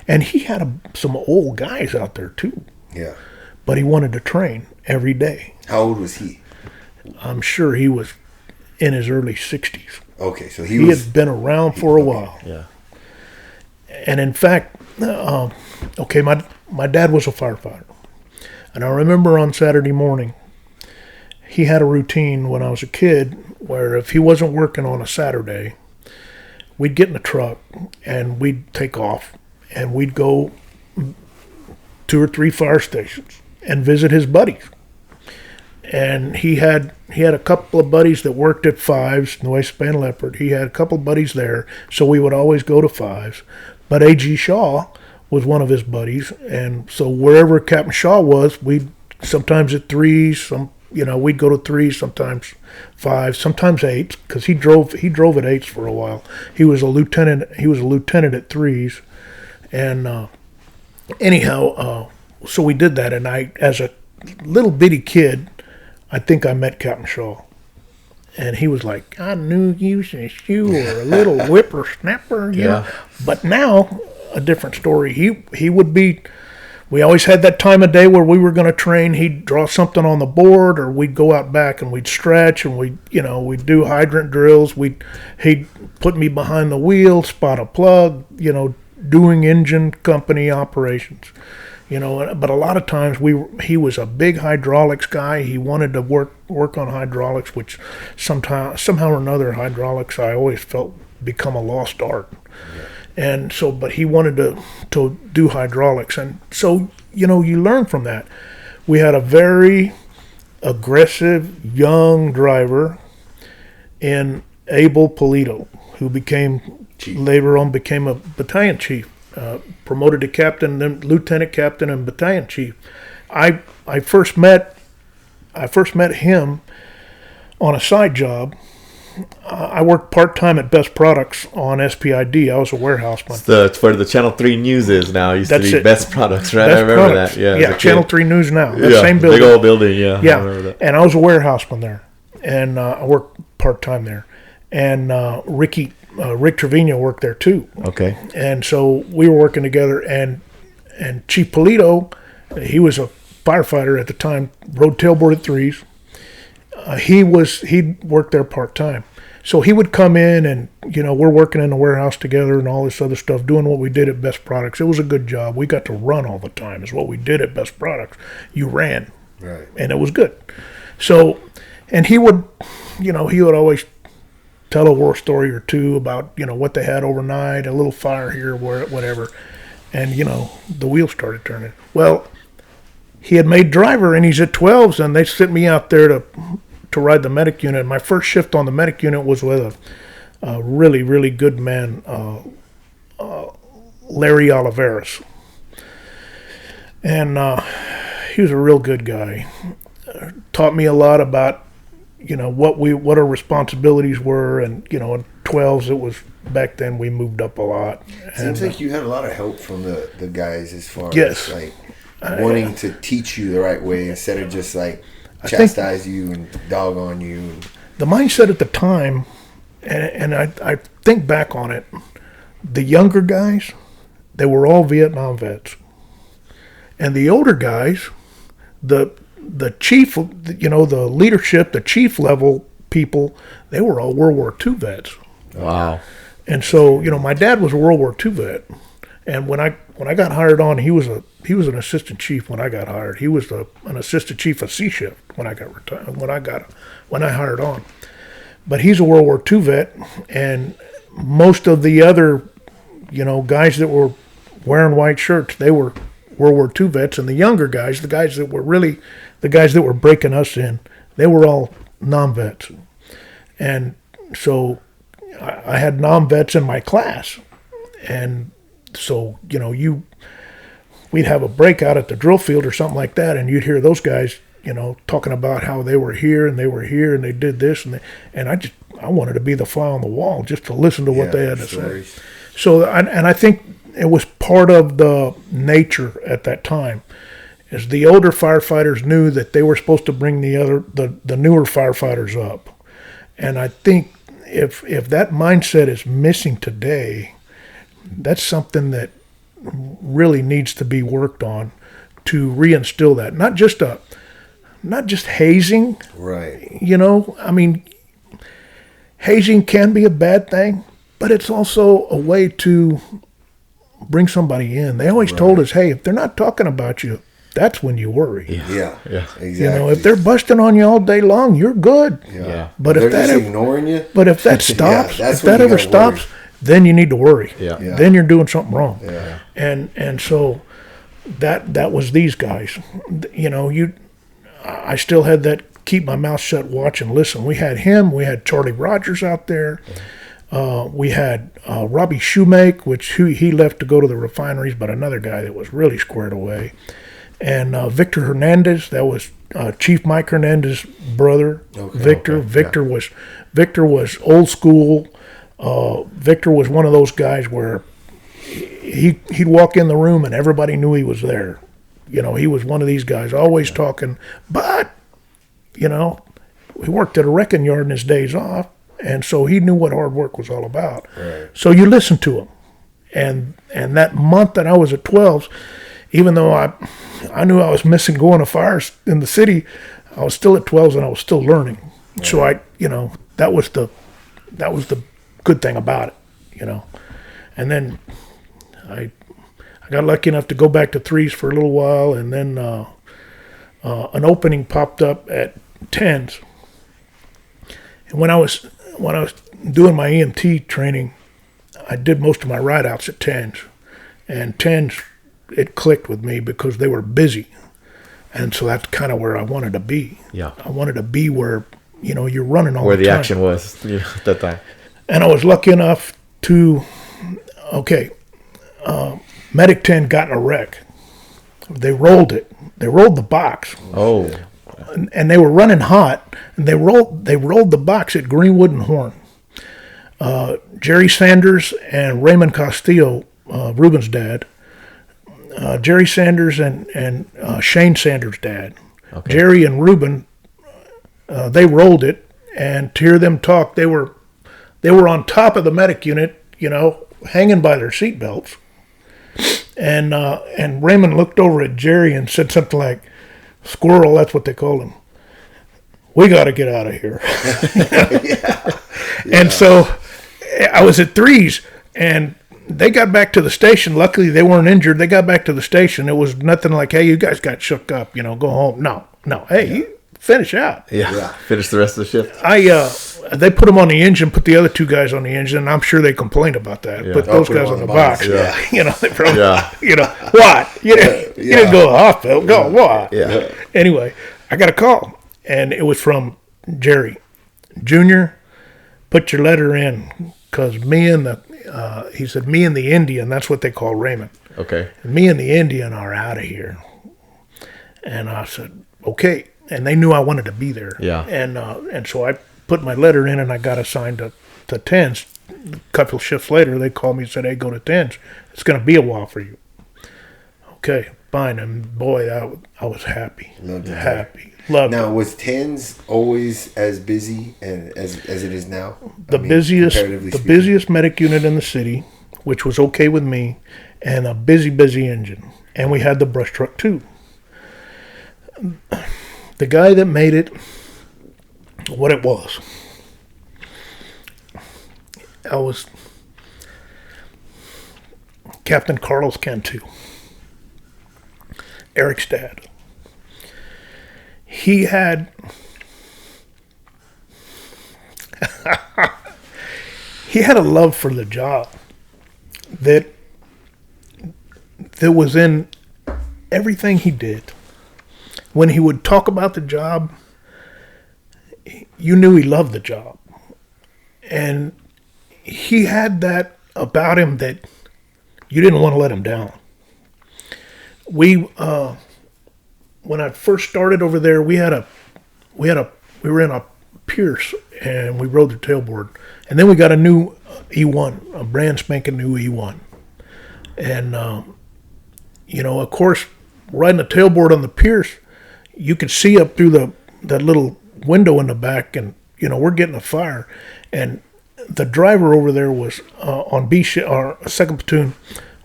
And he had some old guys out there too. Yeah. but he wanted to train every day. How old was he? I'm sure he was in his early 60s. Okay, so He had been around for a while. Yeah. And in fact, okay, my dad was a firefighter. And I remember on Saturday morning, he had a routine when I was a kid where if he wasn't working on a Saturday, we'd get in the truck and we'd take off and we'd go 2 or 3 fire stations and visit his buddies. And he had a couple of buddies that worked at Fives, Nueces Span Leopard. He had a couple of buddies there, so we would always go to Fives. But A.G. Shaw was one of his buddies, and so wherever Captain Shaw was, we'd sometimes at 3s, we'd go to 3s, sometimes 5s, sometimes 8s, because he drove at 8s for a while. He was a lieutenant at 3s, and anyhow, so we did that, and I, as a little bitty kid, I think I met Captain Shaw. And he was like, I knew you since you were a little whippersnapper, you know. But now, a different story. He would be, we always had that time of day where we were going to train. He'd draw something on the board, or we'd go out back and we'd stretch, and we'd do hydrant drills. He'd put me behind the wheel, spot a plug, doing engine company operations. But a lot of times he was a big hydraulics guy. He wanted to work on hydraulics, which somehow or another, hydraulics I always felt become a lost art. Yeah. And so, but he wanted to do hydraulics, and so you learn from that. We had a very aggressive young driver in Abel Polito, who later on became a battalion chief. Promoted to captain, then lieutenant captain, and battalion chief. I first met him on a side job. I worked part-time at Best Products on SPID. I was a warehouseman. It's where the Channel 3 News is now. It used to be Best Products, right? Best I remember Products. that. Yeah, Channel 3 News now. Same building. Big old building, yeah. Yeah, I remember that. and I was a warehouseman there. And I worked part-time there. And Rick Trevino worked there too. Okay. And so we were working together, and Chief Polito, he was a firefighter at the time, rode tailboard at 3s. He worked there part-time. So he would come in and, we're working in the warehouse together and all this other stuff, doing what we did at Best Products. It was a good job. We got to run all the time is what we did at Best Products. You ran. Right. And it was good. So, and he would always tell a war story or two about, what they had overnight, a little fire here, whatever. And, the wheels started turning. Well, he had made driver, and he's at 12s, and they sent me out there to ride the medic unit. My first shift on the medic unit was with a really, really good man, Larry Oliveras. And he was a real good guy. Taught me a lot about what our responsibilities were, and in 12s it was back then we moved up a lot. Seems like you had a lot of help from the guys as far yes. as like wanting to teach you the right way instead of just like chastise you and dog on you. The mindset at the time, and I think back on it, the younger guys, they were all Vietnam vets, and the older guys, the chief, the leadership, the chief level people, they were all World War II vets. Wow. And so, my dad was a World War II vet, and when I got hired on, he was an assistant chief when I got hired. He was an assistant chief of C shift when I got retired. When I hired on, but he's a World War II vet, and most of the other, guys that were wearing white shirts, they were World War II vets, and the younger guys, the guys that were breaking us in, they were all non-vets. And so I had non-vets in my class, and so we'd have a breakout at the drill field or something like that, and you'd hear those guys talking about how they were here and they did this, and I wanted to be the fly on the wall just to listen to what they had to say. So I think it was part of the nature at that time, is the older firefighters knew that they were supposed to bring the newer firefighters up. And I think if that mindset is missing today, that's something that really needs to be worked on, to reinstill that. Not just hazing. Right. You know, I mean, hazing can be a bad thing, but it's also a way to bring somebody in. They always told us, hey, if they're not talking about you, that's when you worry. Yeah. Exactly. You know, if they're busting on you all day long, you're good. Yeah. But if they're that just ignoring you. But if that stops, that's if when that you ever gotta stops, worry. then you need to worry. Yeah. Then you're doing something wrong. Yeah. And so that was these guys. You know, I still had that keep my mouth shut, watch and listen. We had him. We had Charlie Rogers out there. We had Robbie Shoemake, which he left to go to the refineries, but another guy that was really squared away. And Victor Hernandez, that was Chief Mike Hernandez's brother. Okay. Victor. Victor was old school. Victor was one of those guys where he'd walk in the room and everybody knew he was there. You know, he was one of these guys always talking, but, you know, he worked at a wrecking yard in his days off, and so he knew what hard work was all about. Right. So you listen to him. And that month that I was at 12s, even though I knew I was missing going to fires in the city, I was still at 12s and I was still learning. Right. So that was the good thing about it, you know. And then I got lucky enough to go back to 3s for a little while, and then an opening popped up at 10s. And when I was doing my EMT training, I did most of my ride-outs at 10s. And 10s, it clicked with me because they were busy. And so that's kind of where I wanted to be. Yeah. I wanted to be where, you know, you're running all where the the time. action was at that time. And I was lucky enough to, Medic 10 got in a wreck. They rolled it. They rolled the box. Oh. And they were running hot, and they rolled the box at Greenwood and Horn. Jerry Sanders and Raymond Castillo, Ruben's dad. Jerry Sanders and Shane Sanders' dad. Okay. Jerry and Ruben, they rolled it, and to hear them talk, they were on top of the medic unit, you know, hanging by their seatbelts. And Raymond looked over at Jerry and said something like, "Squirrel," that's what they called him. "We got to get out of here." Yeah. And so I was at 3s, and they got back to the station. Luckily, they weren't injured. They got back to the station. It was nothing like, "Hey, you guys got shook up, you know, go home." No. Hey, you finish out. Yeah. Finish the rest of the shift. They put them on the engine, put the other 2 guys on the engine, and I'm sure they complained about that. Yeah. Put those guys on the box. Yeah. You know, they probably, Yeah. What? You didn't go to the hospital. Go, what? Yeah. Anyway, I got a call, and it was from Jerry. "Junior, put your letter in, because he said, me and the Indian," that's what they call Raymond. Okay. "Me and the Indian are out of here." And I said, okay. And they knew I wanted to be there. Yeah. And so I put my letter in, and I got assigned to 10s. A couple shifts later, they called me and said, "Hey, go to 10s. It's going to be a while for you." Okay, fine. And boy, I was happy. Happy. Loved it. Now, was 10s always as busy as it is now? The busiest medic unit in the city, which was okay with me, and a busy engine. And we had the brush truck too. The guy that made it what it was Captain Carlos Cantu, Eric's dad. He had a love for the job that was in everything he did. When he would talk about the job, you knew he loved the job. And he had that about him that you didn't want to let him down. We when I first started over there, we were in a Pierce, and we rode the tailboard. And then we got a new E1, a brand spanking new E1. And of course, riding a tailboard on the Pierce, you could see up through that little window in the back, and we're getting a fire. And the driver over there was on B shift, or second platoon,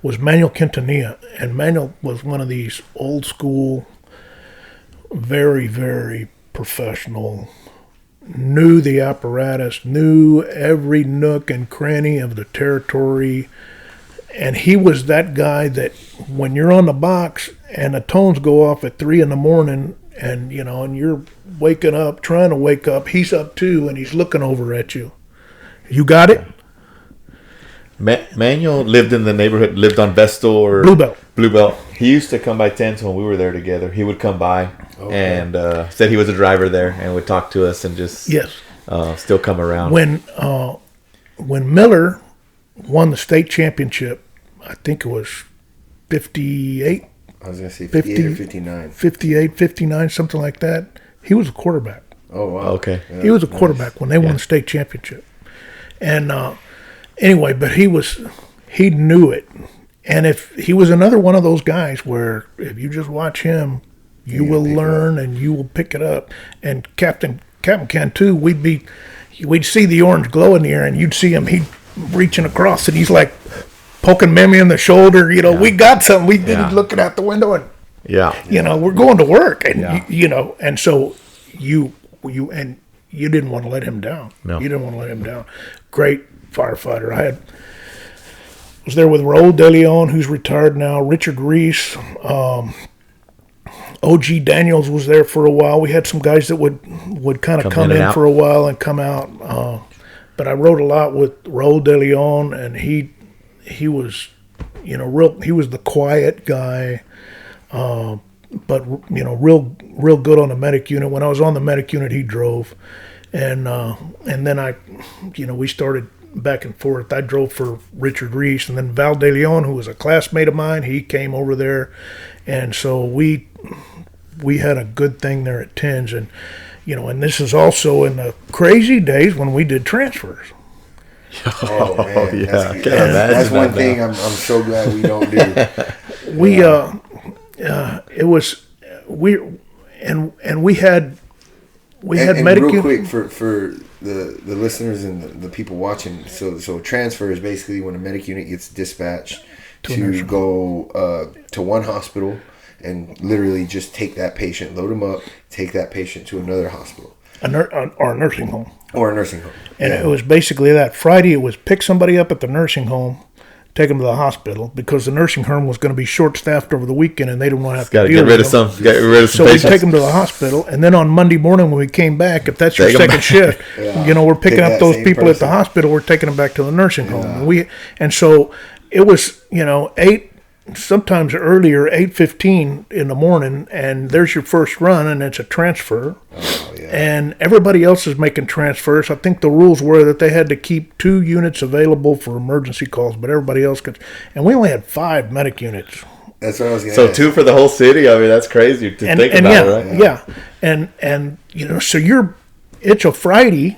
was Manuel Quintanilla. And Manuel was one of these old school, very, very professional, knew the apparatus, knew every nook and cranny of the territory. And he was that guy that when you're on the box and the tones go off at 3 a.m, and and you're waking up, trying to wake up, he's up too, and he's looking over at you. You got it? Manuel lived in the neighborhood, lived on Vestal or Bluebelt. He used to come by Tents when we were there together. He would come by and said he was a driver there and would talk to us and just still come around. When Miller won the state championship, I think it was 58. I was going to say 58 or 59. 58, 59, something like that. He was a quarterback. Oh, wow. Okay. Yeah, he was a quarterback when they won the state championship. And anyway, but he knew it. And if he was another one of those guys where if you just watch him, you will learn and you will pick it up. And Captain Cantu, we'd see the orange glow in the air, and you'd see him, he'd reaching across, and he's like poking Mimi in the shoulder. We got something. We did looking out the window, and we're going to work, and and so you didn't want to let him down. No. You didn't want to let him down. Great firefighter. I was there with Raul De Leon, who's retired now, Richard Reese, O.G. Daniels was there for a while. We had some guys that would kind of come in for a while and come out. But I rode a lot with Raul De Leon, and he was, he was the quiet guy, but real good on the medic unit. When I was on the medic unit, he drove, and then we started back and forth. I drove for Richard Reese, and then Val De Leon, who was a classmate of mine, he came over there, and so we had a good thing there at Tins, and and this is also in the crazy days when we did transfers. Oh man, that's one thing I'm so glad we don't do. It was we had medic. Real quick for the listeners and the people watching. So transfer is basically when a medic unit gets dispatched to go to one hospital and literally just take that patient, load them up, take that patient to another hospital. Or a nursing home. Or a nursing home. And it was basically that. Friday, it was pick somebody up at the nursing home, take them to the hospital, because the nursing home was going to be short-staffed over the weekend, and they didn't want to have to deal with them. Get rid of some so patients. we take them to the hospital, and then on Monday morning when we came back, if that's your second shift, we're picking up those people at the hospital, we're taking them back to the nursing home. And so it was, 8, sometimes earlier, 8:15 in the morning, and there's your first run, and it's a transfer. And everybody else is making transfers. I think the rules were that they had to keep 2 units available for emergency calls, but everybody else could. And we only had 5 medic units. That's what I was going to ask. So 2 for the whole city. I mean, that's crazy to think about, right? Yeah. And so it's a Friday.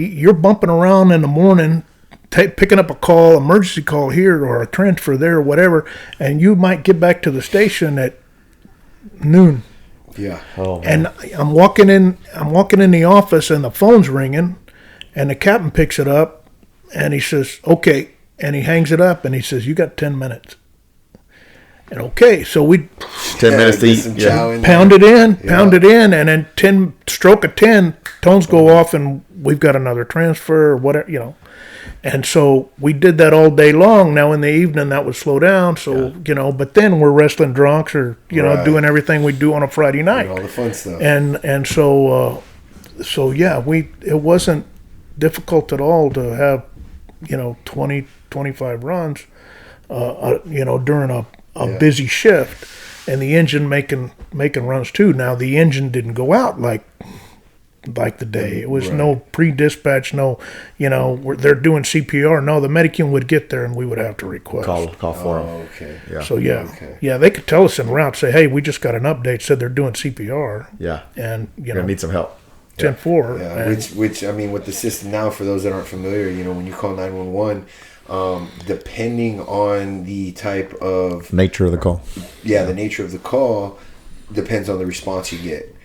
You're bumping around in the morning, picking up a call, emergency call here or a transfer there or whatever, and you might get back to the station at noon. Yeah. Oh, and I'm walking in the office, and the phone's ringing, and the captain picks it up, and he says, "Okay," and he hangs it up, and he says, "You got 10 minutes." And okay, so we 10 minutes to eat. Pound it in, and then stroke of 10, tones go off, and we've got another transfer or whatever, And so we did that all day long. Now in the evening that would slow down. So, but then we're wrestling drunks or, doing everything we do on a Friday night. All the fun stuff. And so it wasn't difficult at all to have, 20, 25 runs, during a busy shift, and the engine making runs too. Now the engine didn't go out like the day. It was no pre-dispatch, no, they're doing CPR. No, the medicine would get there and we would have to request. Call for them. Oh, okay. Yeah. So, they could tell us en route, say, hey, we just got an update, said they're doing CPR. Yeah. And, you're going to need some help. 10-4. Yeah, which, I mean, with the system now, for those that aren't familiar, when you call 911, depending on the type of... nature of the call. Yeah, the nature of the call depends on the response you get.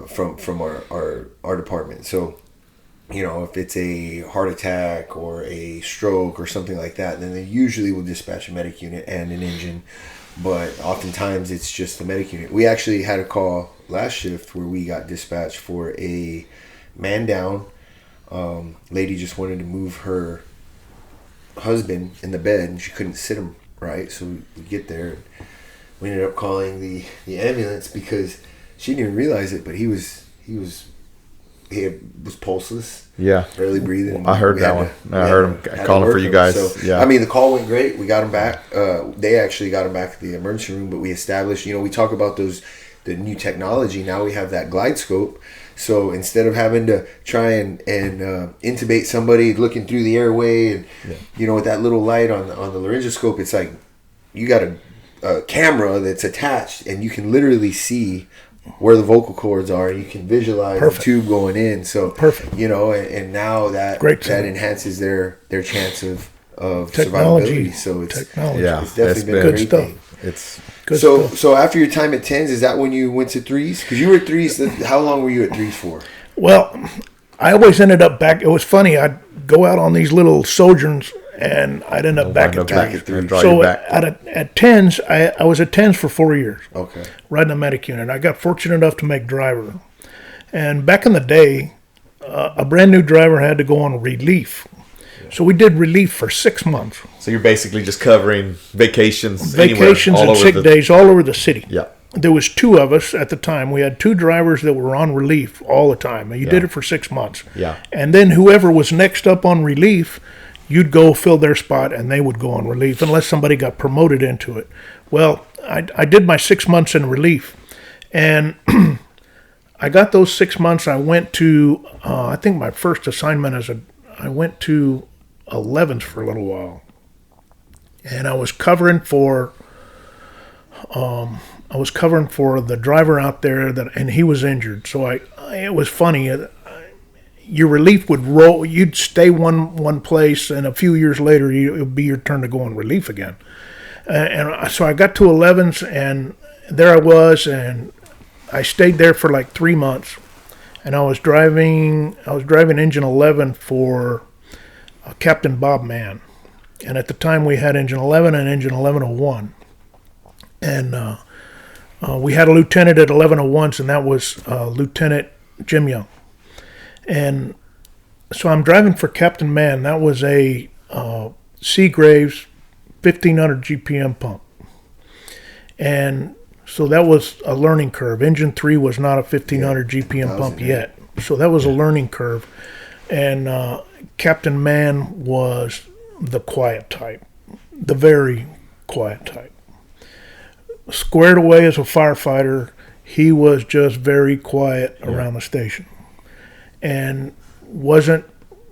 From our department. So if it's a heart attack or a stroke or something like that, then they usually will dispatch a medic unit and an engine. But oftentimes it's just the medic unit. We actually had a call last shift where we got dispatched for a man down. Lady just wanted to move her husband in the bed and she couldn't sit him right. So we get there. And we ended up calling the ambulance because she didn't even realize it, but he was pulseless. Yeah. Barely breathing. I heard that one. I heard him calling for you guys. So, yeah. I mean, the call went great. We got him back. They actually got him back at the emergency room, but we established, we talk about the new technology. Now we have that glide scope. So instead of having to try and intubate somebody looking through the airway and, with that little light on the laryngoscope, it's like you got a camera that's attached and you can literally see where the vocal cords are. You can visualize the tube going in. So perfect. And now that enhances their chance of technology. survivability. So it's it's definitely been a great thing. It's good stuff. So after your time at 10s, is that when you went to 3s? Because you were at 3s. How long were you at 3s for? Well, I always ended up back. It was funny. I'd go out on these little sojourns, and I'd end up back at 3s. So at 10s, I was at 10s for 4 years. Okay. Riding a medic unit. I got fortunate enough to make driver. And back in the day, a brand new driver had to go on relief. So we did relief for 6 months. So you're basically just covering vacations and sick days all over the city. Yeah. There was 2 of us at the time. We had 2 drivers that were on relief all the time. And you did it for 6 months. Yeah. And then whoever was next up on relief, you'd go fill their spot and they would go on relief unless somebody got promoted into it. Well, I did my 6 months in relief. And I got those 6 months. I went to, I think my first assignment I went to 11s for a little while. And I was covering for the driver out there and he was injured. So it was funny. Your relief would roll. You'd stay one place, and a few years later, it would be your turn to go on relief again. And so I got to 11s, and there I was, and I stayed there for like 3 months. And I was driving engine 11 for Captain Bob Mann. And at the time, we had engine 11 and engine 1101. And we had a lieutenant at 1101s, and that was Lieutenant Jim Young. And so I'm driving for Captain Mann. That was a Seagraves 1500 GPM pump. And so that was a learning curve. Engine 3 was not a 1500 GPM pump yet. So that was a learning curve. And Captain Mann was the quiet type, the very quiet type. Squared away as a firefighter, he was just very quiet around the station. And wasn't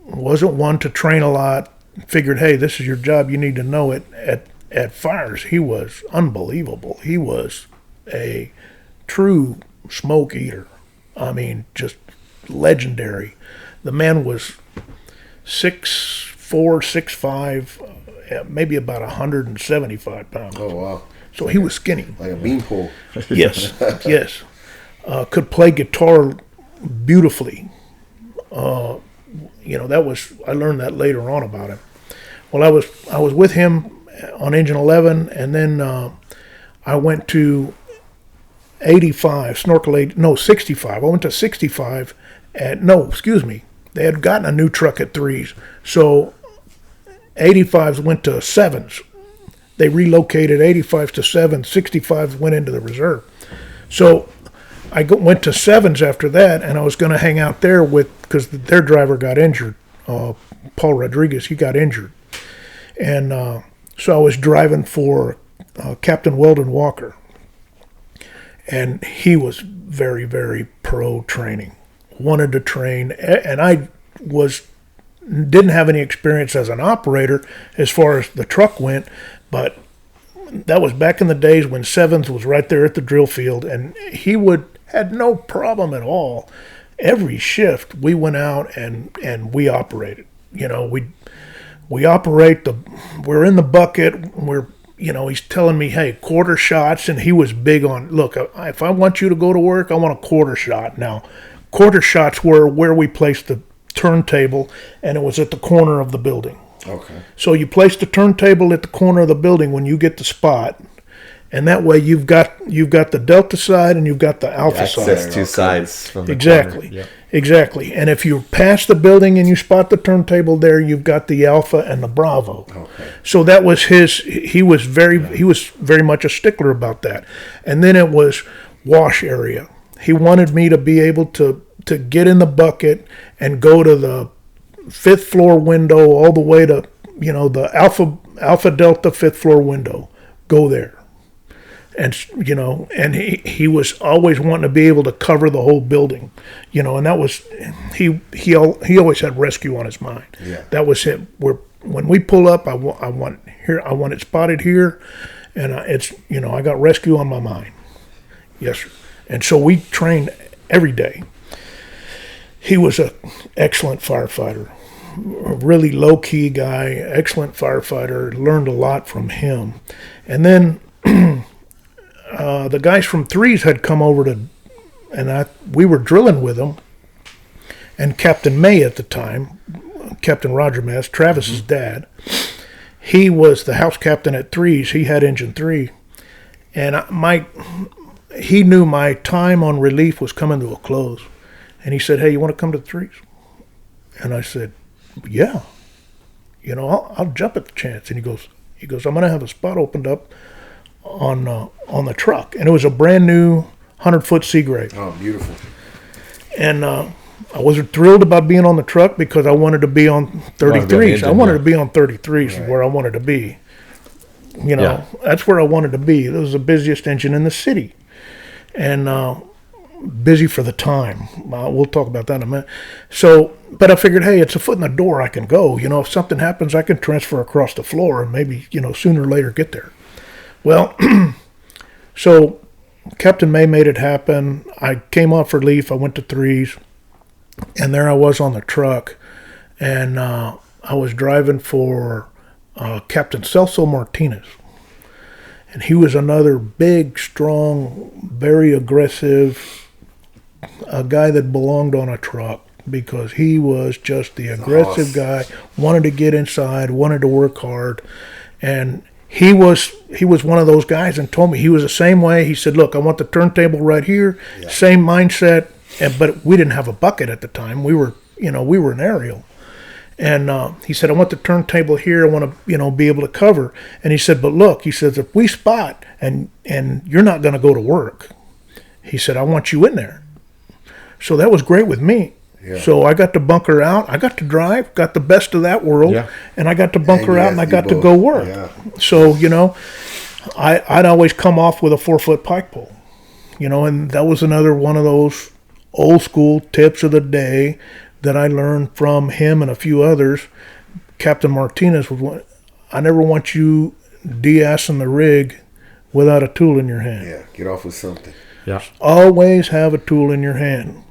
one to train a lot. Figured, hey, this is your job. You need to know it. At fires, he was unbelievable. He was a true smoke eater. I mean, just legendary. The man was 6'4", 6'5", maybe about 175 pounds. Oh, wow. So he was skinny. Like a beanpole. Yes, yes. Could play guitar beautifully. I learned that later on about him. Well, I was with him on engine 11, and then I went to 85, 65. I went to 65 They had gotten a new truck at 3s. So 85s went to 7s. They relocated 85s to 7s. 65s went into the reserve. So I went to 7s after that, and I was going to hang out there because their driver got injured. Paul Rodriguez, he got injured. And so I was driving for Captain Weldon Walker. And he was very, very pro training. Wanted to train. And I didn't have any experience as an operator as far as the truck went, but that was back in the days when 7s was right there at the drill field, and he had no problem at all. Every shift we went out and we operated. We operate we're in the bucket. He's telling me, hey, quarter shots, and he was big on, look, if I want you to go to work, I want a quarter shot. Now, quarter shots were where we placed the turntable, and it was at the corner of the building. Okay. So you place the turntable at the corner of the building when you get the spot, and that way you've got the delta side and you've got the alpha side. Access two sides from the Exactly. corner. Yep. Exactly. And if you pass the building and you spot the turntable there, you've got the alpha and the bravo. Okay. So that was he was very much a stickler about that. And then it was wash area. He wanted me to be able to get in the bucket and go to the 5th floor window all the way to, the alpha delta 5th floor window. Go there. And and he was always wanting to be able to cover the whole building, and that was he always had rescue on his mind. Yeah. That was him. When we pull up, I want it spotted here, and I got rescue on my mind. Yes, sir. And so we trained every day. He was an excellent firefighter, a really low key guy, excellent firefighter. Learned a lot from him, and then. The guys from Threes had come over we were drilling with them, and Captain May at the time, Captain Roger Mass, Travis's dad, he was the house captain at Threes. He had Engine 3, and he knew my time on relief was coming to a close, and he said, "Hey, you want to come to Threes?" And I said, "Yeah, I'll jump at the chance." And he goes, "I'm going to have a spot opened up on the truck," and it was a brand new 100-foot Seagrave. Oh, beautiful. And I wasn't thrilled about being on the truck because I wanted to be on 33s. I wanted to be on 33s, right. Where I wanted to be. That's where I wanted to be. It was the busiest engine in the city, and busy for the time. We'll talk about that in a minute. So, but I figured, hey, it's a foot in the door. I can go. If something happens, I can transfer across the floor and maybe sooner or later get there. Well, so Captain May made it happen. I came off relief. I went to Threes, and there I was on the truck, and I was driving for Captain Celso Martinez, and he was another big, strong, very aggressive, a guy that belonged on a truck because he was just the aggressive guy, wanted to get inside, wanted to work hard, and He was one of those guys and told me he was the same way. He said, "Look, I want the turntable right here." Yeah. Same mindset, but we didn't have a bucket at the time. We were an aerial. And he said, "I want the turntable here. I want to, be able to cover." And he said, "But look," he says, "if we spot and you're not going to go to work," he said, "I want you in there." So that was great with me. Yeah. So I got to bunker out. I got to drive, got the best of that world, and I got to bunker out and I got to go work. Yeah. So, I'd always come off with a 4-foot pike pole, and that was another one of those old school tips of the day that I learned from him and a few others. Captain Martinez was one. I never want you de-assing the rig without a tool in your hand. Yeah, get off with something. Yeah. Always have a tool in your hand,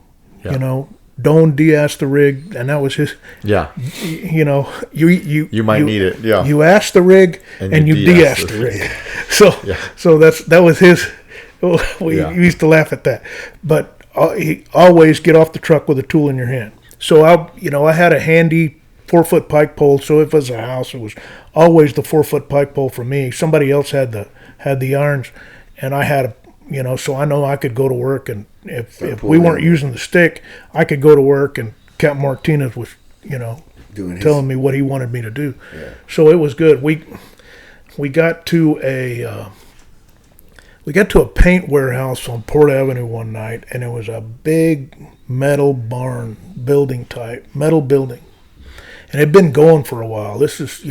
Don't de-ass the rig, and that was his. Yeah. You might need it. Yeah. You ass the rig and you de-ass the rig. So that was his. We used to laugh at that, but he always get off the truck with a tool in your hand. So I had a handy 4-foot pike pole. So if it was a house, it was always the 4-foot pike pole for me. Somebody else had the irons, and I had so I know I could go to work, and if we weren't using the stick, I could go to work, and Captain Martinez was, telling me what he wanted me to do. Yeah. So it was good. We got to a paint warehouse on Port Avenue one night, and it was a big metal barn metal building, and it had been going for a while. This is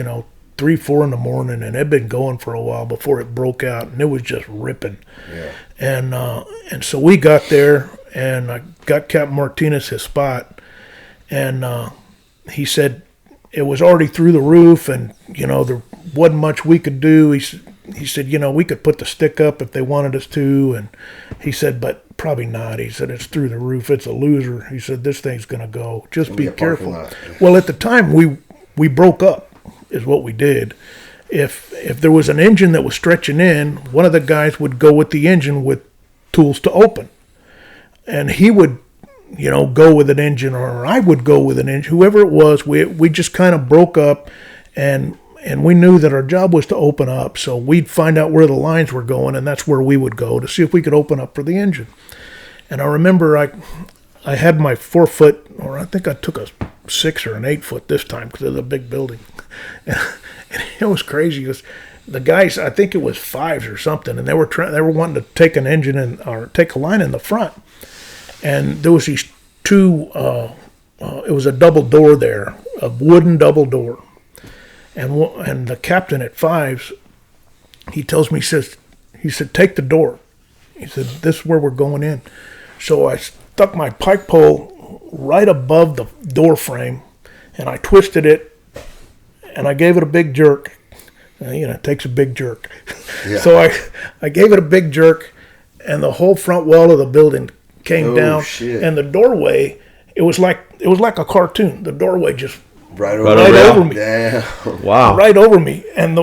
3-4 in the morning, and it had been going for a while before it broke out, and it was just ripping. Yeah. And so we got there, and I got Captain Martinez his spot, and he said it was already through the roof, and there wasn't much we could do. He said we could put the stick up if they wanted us to, and he said, but probably not. He said it's through the roof. It's a loser. He said this thing's gonna go. Just be careful. Well, at the time we broke up. Is what we did. If there was an engine that was stretching in, one of the guys would go with the engine with tools to open, and he would go with an engine, or I would go with an engine. Whoever it was, we just kind of broke up, and we knew that our job was to open up. So we'd find out where the lines were going, and that's where we would go to see if we could open up for the engine. And I remember I had my 4-foot, or I think I took a 6 or an 8-foot this time because of the big building. And it was crazy. The guys, I think it was 5s or something, and they were wanting to take an engine or take a line in the front. And there was these two, it was a double door there, a wooden double door. And the captain at 5s, he tells me, he said, take the door. He said, this is where we're going in. So I stuck my pike pole right above the door frame, and I twisted it, and I gave it a big jerk. It takes a big jerk. Yeah. So I gave it a big jerk, and the whole front wall of the building came down. Shit. And the doorway, it was like a cartoon. The doorway just right over me. Damn. Wow. Right over me. And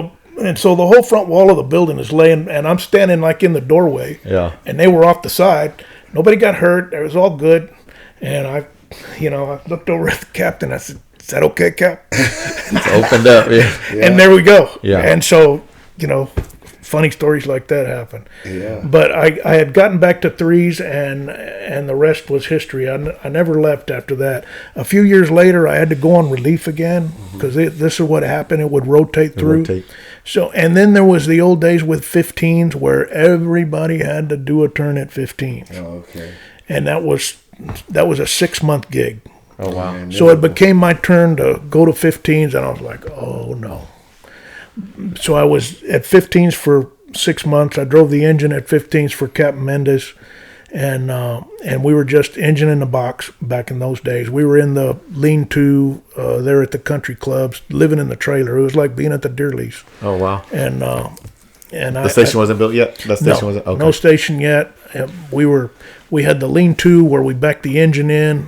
so the whole front wall of the building is laying, and I'm standing like in the doorway. Yeah. And they were off the side. Nobody got hurt. It was all good. And I looked over at the captain. I said, "Is that okay, Cap?" It's opened up. Yeah. And there we go. Yeah. And so, funny stories like that happen. Yeah. But I had gotten back to 3s, and the rest was history. I never left after that. A few years later, I had to go on relief again because this is what happened. It would rotate through. So, and then there was the old days with 15s where everybody had to do a turn at 15. Oh, okay. And that was a 6-month gig. Oh, wow. Man, So it became my turn to go to 15s, and I was like, oh, no. So I was at 15s for 6 months. I drove the engine at 15s for Captain Mendez, and we were just engine in the box back in those days. We were in the lean-to there at the country clubs, living in the trailer. It was like being at the deer lease. Oh, wow. And the station wasn't built yet? Wasn't? Okay. No station yet. We had the lean-to where we backed the engine in,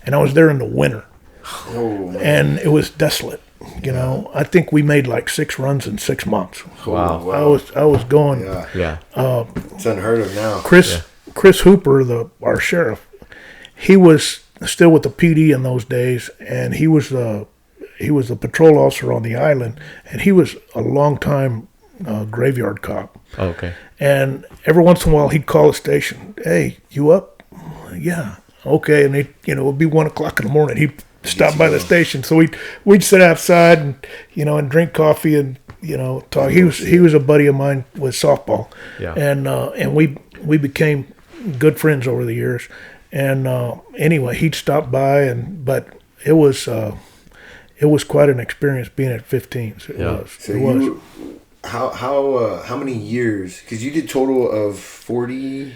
and I was there in the winter. Oh, man. And it was desolate. I think we made like 6 runs in 6 months. Wow. I was going. Yeah. It's unheard of now. Chris Hooper, our sheriff, he was still with the PD in those days, and he was the patrol officer on the island, and he was a long time graveyard cop. Oh, okay. And every once in a while he'd call the station. Hey, you up? Yeah. Okay. And it would be 1:00 in the morning. He'd stop by the station, so we'd sit outside and drink coffee and talk. He was a buddy of mine with softball. Yeah. And we became good friends over the years. And anyway, he'd stop by, but it was quite an experience being at 15s. It was. So it was. How many years? Because you did total of 40?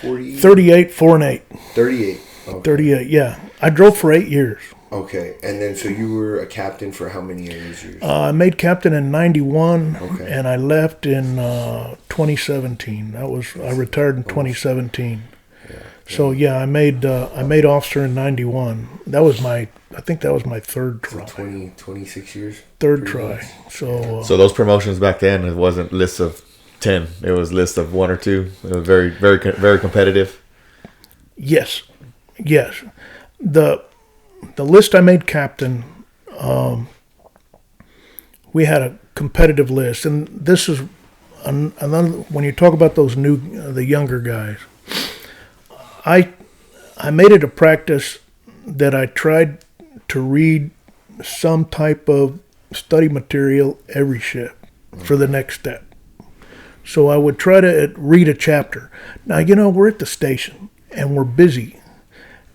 38, 4 and 8. 38. Okay. 38. Yeah, I drove for 8 years. Okay, and then so you were a captain for how many years? I made captain in 91, okay, and I left in 2017. I retired in 2017. Yeah. So I made officer in 91. I think that was my third try. 26 years. Third try. So those promotions back then, it wasn't lists of 10. It was lists of 1 or 2. It was very, very, very competitive. Yes. The list I made captain, we had a competitive list, and this is another. When you talk about the younger guys, I made it a practice that I tried to read some type of study material every shift for the next step. So I would try to read a chapter. Now, we're at the station and we're busy,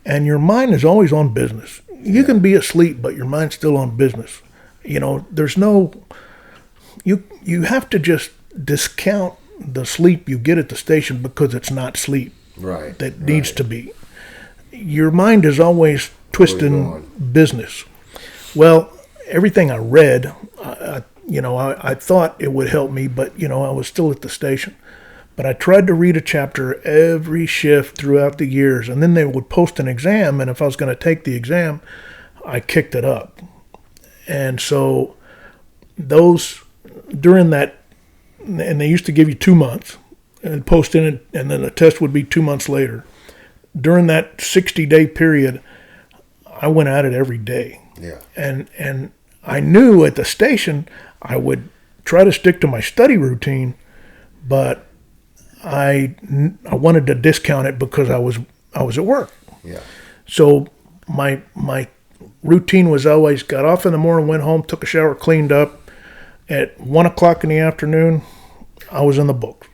and your mind is always on business. You can be asleep, but your mind's still on business. There's no, you have to just discount the sleep you get at the station because it's not sleep. Right. That needs to be. Your mind is always twisting business. Well, everything I read, I thought it would help me, but, I was still at the station. But I tried to read a chapter every shift throughout the years, and then they would post an exam, and if I was going to take the exam, I kicked it up. And so during that, and they used to give you 2 months, and post in it, and then the test would be 2 months later. during that 60-day period, I went at it every day. Yeah. And I knew at the station I would try to stick to my study routine, but I wanted to discount it because I was at work. Yeah. So my routine was always got off in the morning, went home, took a shower, cleaned up. At 1 o'clock in the afternoon, I was in the books.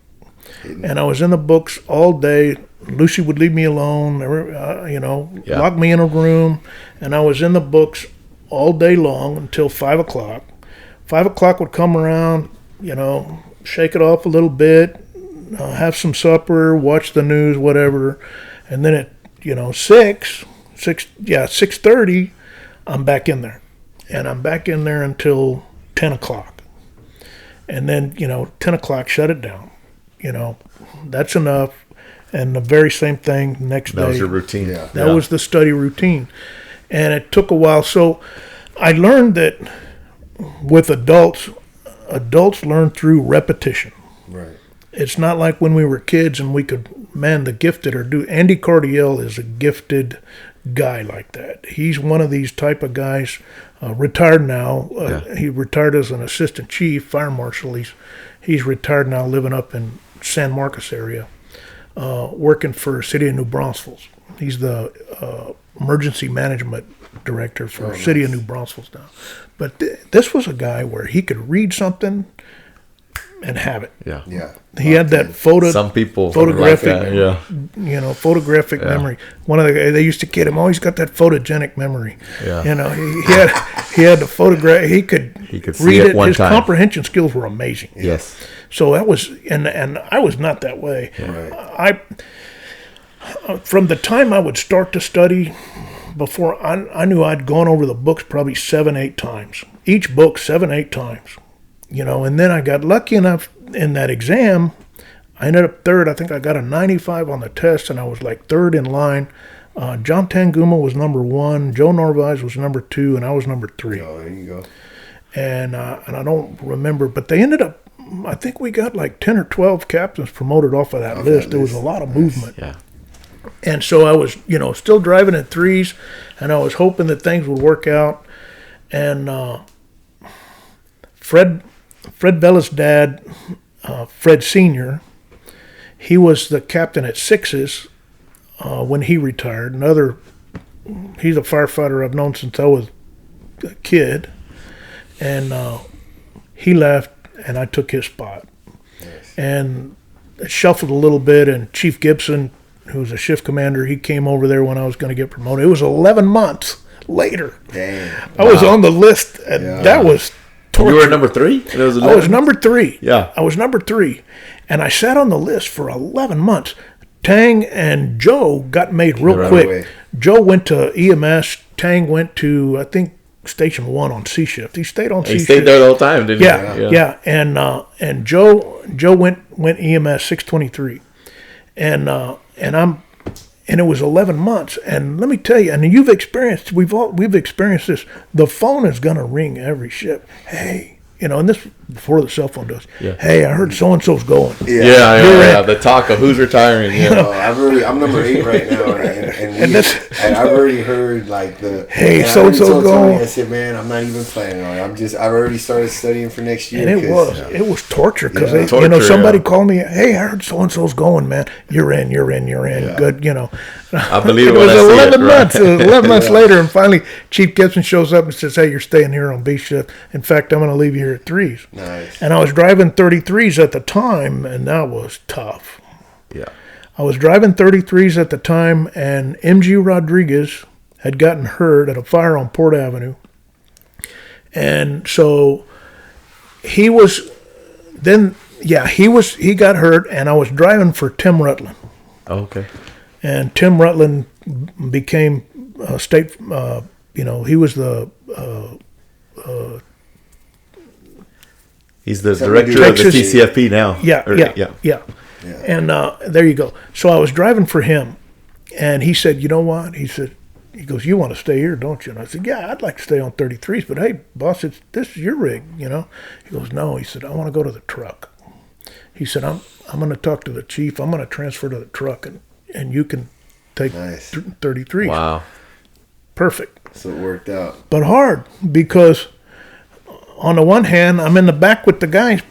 And I was in the books all day. Lucy would leave me alone, lock me in a room, and I was in the books all day long until 5 o'clock. 5 o'clock would come around, shake it off a little bit, have some supper, watch the news, whatever, and then at 6:30, I'm back in there, and I'm back in there until 10 o'clock, and then 10 o'clock shut it down. That's enough. And the very same thing next day. That was your routine. Yeah. That was the study routine. And it took a while. So I learned that with adults learn through repetition. Right. It's not like when we were kids and we could, the gifted or do. Andy Cardiel is a gifted guy like that. He's one of these type of guys, retired now. He retired as an assistant chief, fire marshal. He's retired now, living up in San Marcos area. Working for City of New Braunfels. He's the emergency management director for City of New Braunfels now. But this was a guy where he could read something and have it. Yeah. Yeah. He had that Some people photographic, like that, photographic memory. One of they used to kid him. Oh, he's got that photogenic memory. Yeah. He had the photograph. He could see read it one His time. comprehension skills were amazing. Yes. So that was, and I was not that way. Right. From the time I would start to study, before I knew I'd gone over the books probably 7-8 times. Each book 7-8 times. And then I got lucky enough in that exam. I ended up third. I think I got a 95 on the test, and I was like third in line. John Tanguma was number 1. Joe Narvaez was number 2, and I was number 3. Oh, there you go. And I don't remember, but they ended up, I think we got like 10 or 12 captains promoted off of that list. There was a lot of movement. Yeah. And so I was, still driving in 3s, and I was hoping that things would work out. And Fred Bella's dad, Fred Sr., he was the captain at 6s when he retired. He's a firefighter I've known since I was a kid. And he left, and I took his spot. Yes. And it shuffled a little bit, and Chief Gibson, who was a shift commander, he came over there when I was going to get promoted. It was 11 months later. Dang. I was on the list, and that was torture. You were number 3? I was number 3. Yeah. I was number 3. And I sat on the list for 11 months. Tang and Joe got made real Right quick. away. Joe went to EMS. Tang went to, I think, Station 1 on C shift. He stayed on C shift. He stayed there the whole time, didn't he? Yeah. And Joe went EMS 623. And it was 11 months. And let me tell you, and we've experienced this. The phone is going to ring every ship. Hey, and this before the cell phone does. Yeah. Hey, I heard so and so's going. Yeah. The talk of who's retiring. Yeah. I'm number 8 right now, and I've already heard like the hey, so and so's going. I said, man, I'm not even planning on it. I've already started studying for next year. And it was torture because somebody called me. Hey, I heard so and so's going, man. You're in. Yeah. Good, I believe it was 11 months. Right? It was 11 months later, and finally, Chief Gibson shows up and says, "Hey, you're staying here on B shift. In fact, I'm going to leave you here at 3s." Nice. And I was driving 33s at the time, and that was tough. Yeah. I was driving 33s at the time, and MG Rodriguez had gotten hurt at a fire on Port Avenue. And so he got hurt, and I was driving for Tim Rutland. Oh, okay. And Tim Rutland became state, he was the he's the director of the CCFP now. Yeah. And there you go. So I was driving for him, and he said, "You know what?" He goes, "You want to stay here, don't you?" And I said, "Yeah, I'd like to stay on 33s, but hey, boss, this is your rig, He goes, "No," he said, "I want to go to the truck." He said, I'm going to talk to the chief. I'm going to transfer to the truck, and you can take Nice. 33s. Wow. Perfect. So it worked out. But hard, because on the one hand, I'm in the back with the guys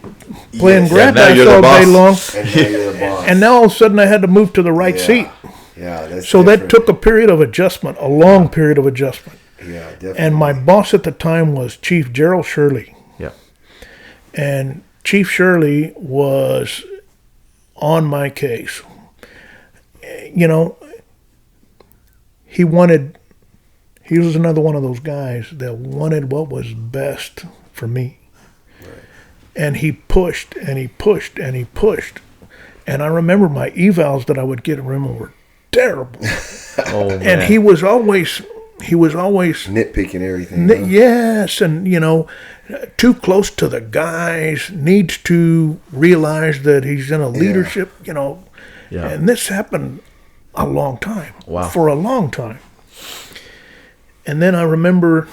playing Yes. grab Yeah, now ass you're the all day boss. long. And now you're the boss. And now all of a sudden I had to move to the right Yeah. seat. Yeah, that's So different. that took a period of adjustment, a long period of adjustment. Yeah, definitely. And my boss at the time was Chief Gerald Shirley. Yeah. And Chief Shirley was on my case. You know, he was another one of those guys that wanted what was best for me. Right. And he pushed and he pushed and he pushed. And I remember my evals that I would get from him were terrible. Oh man. And he was always Nitpicking everything. huh? yes, and too close to the guys, needs to realize that he's in a leadership, Yeah. and this happened a long time. Wow. For a long time. And then I remember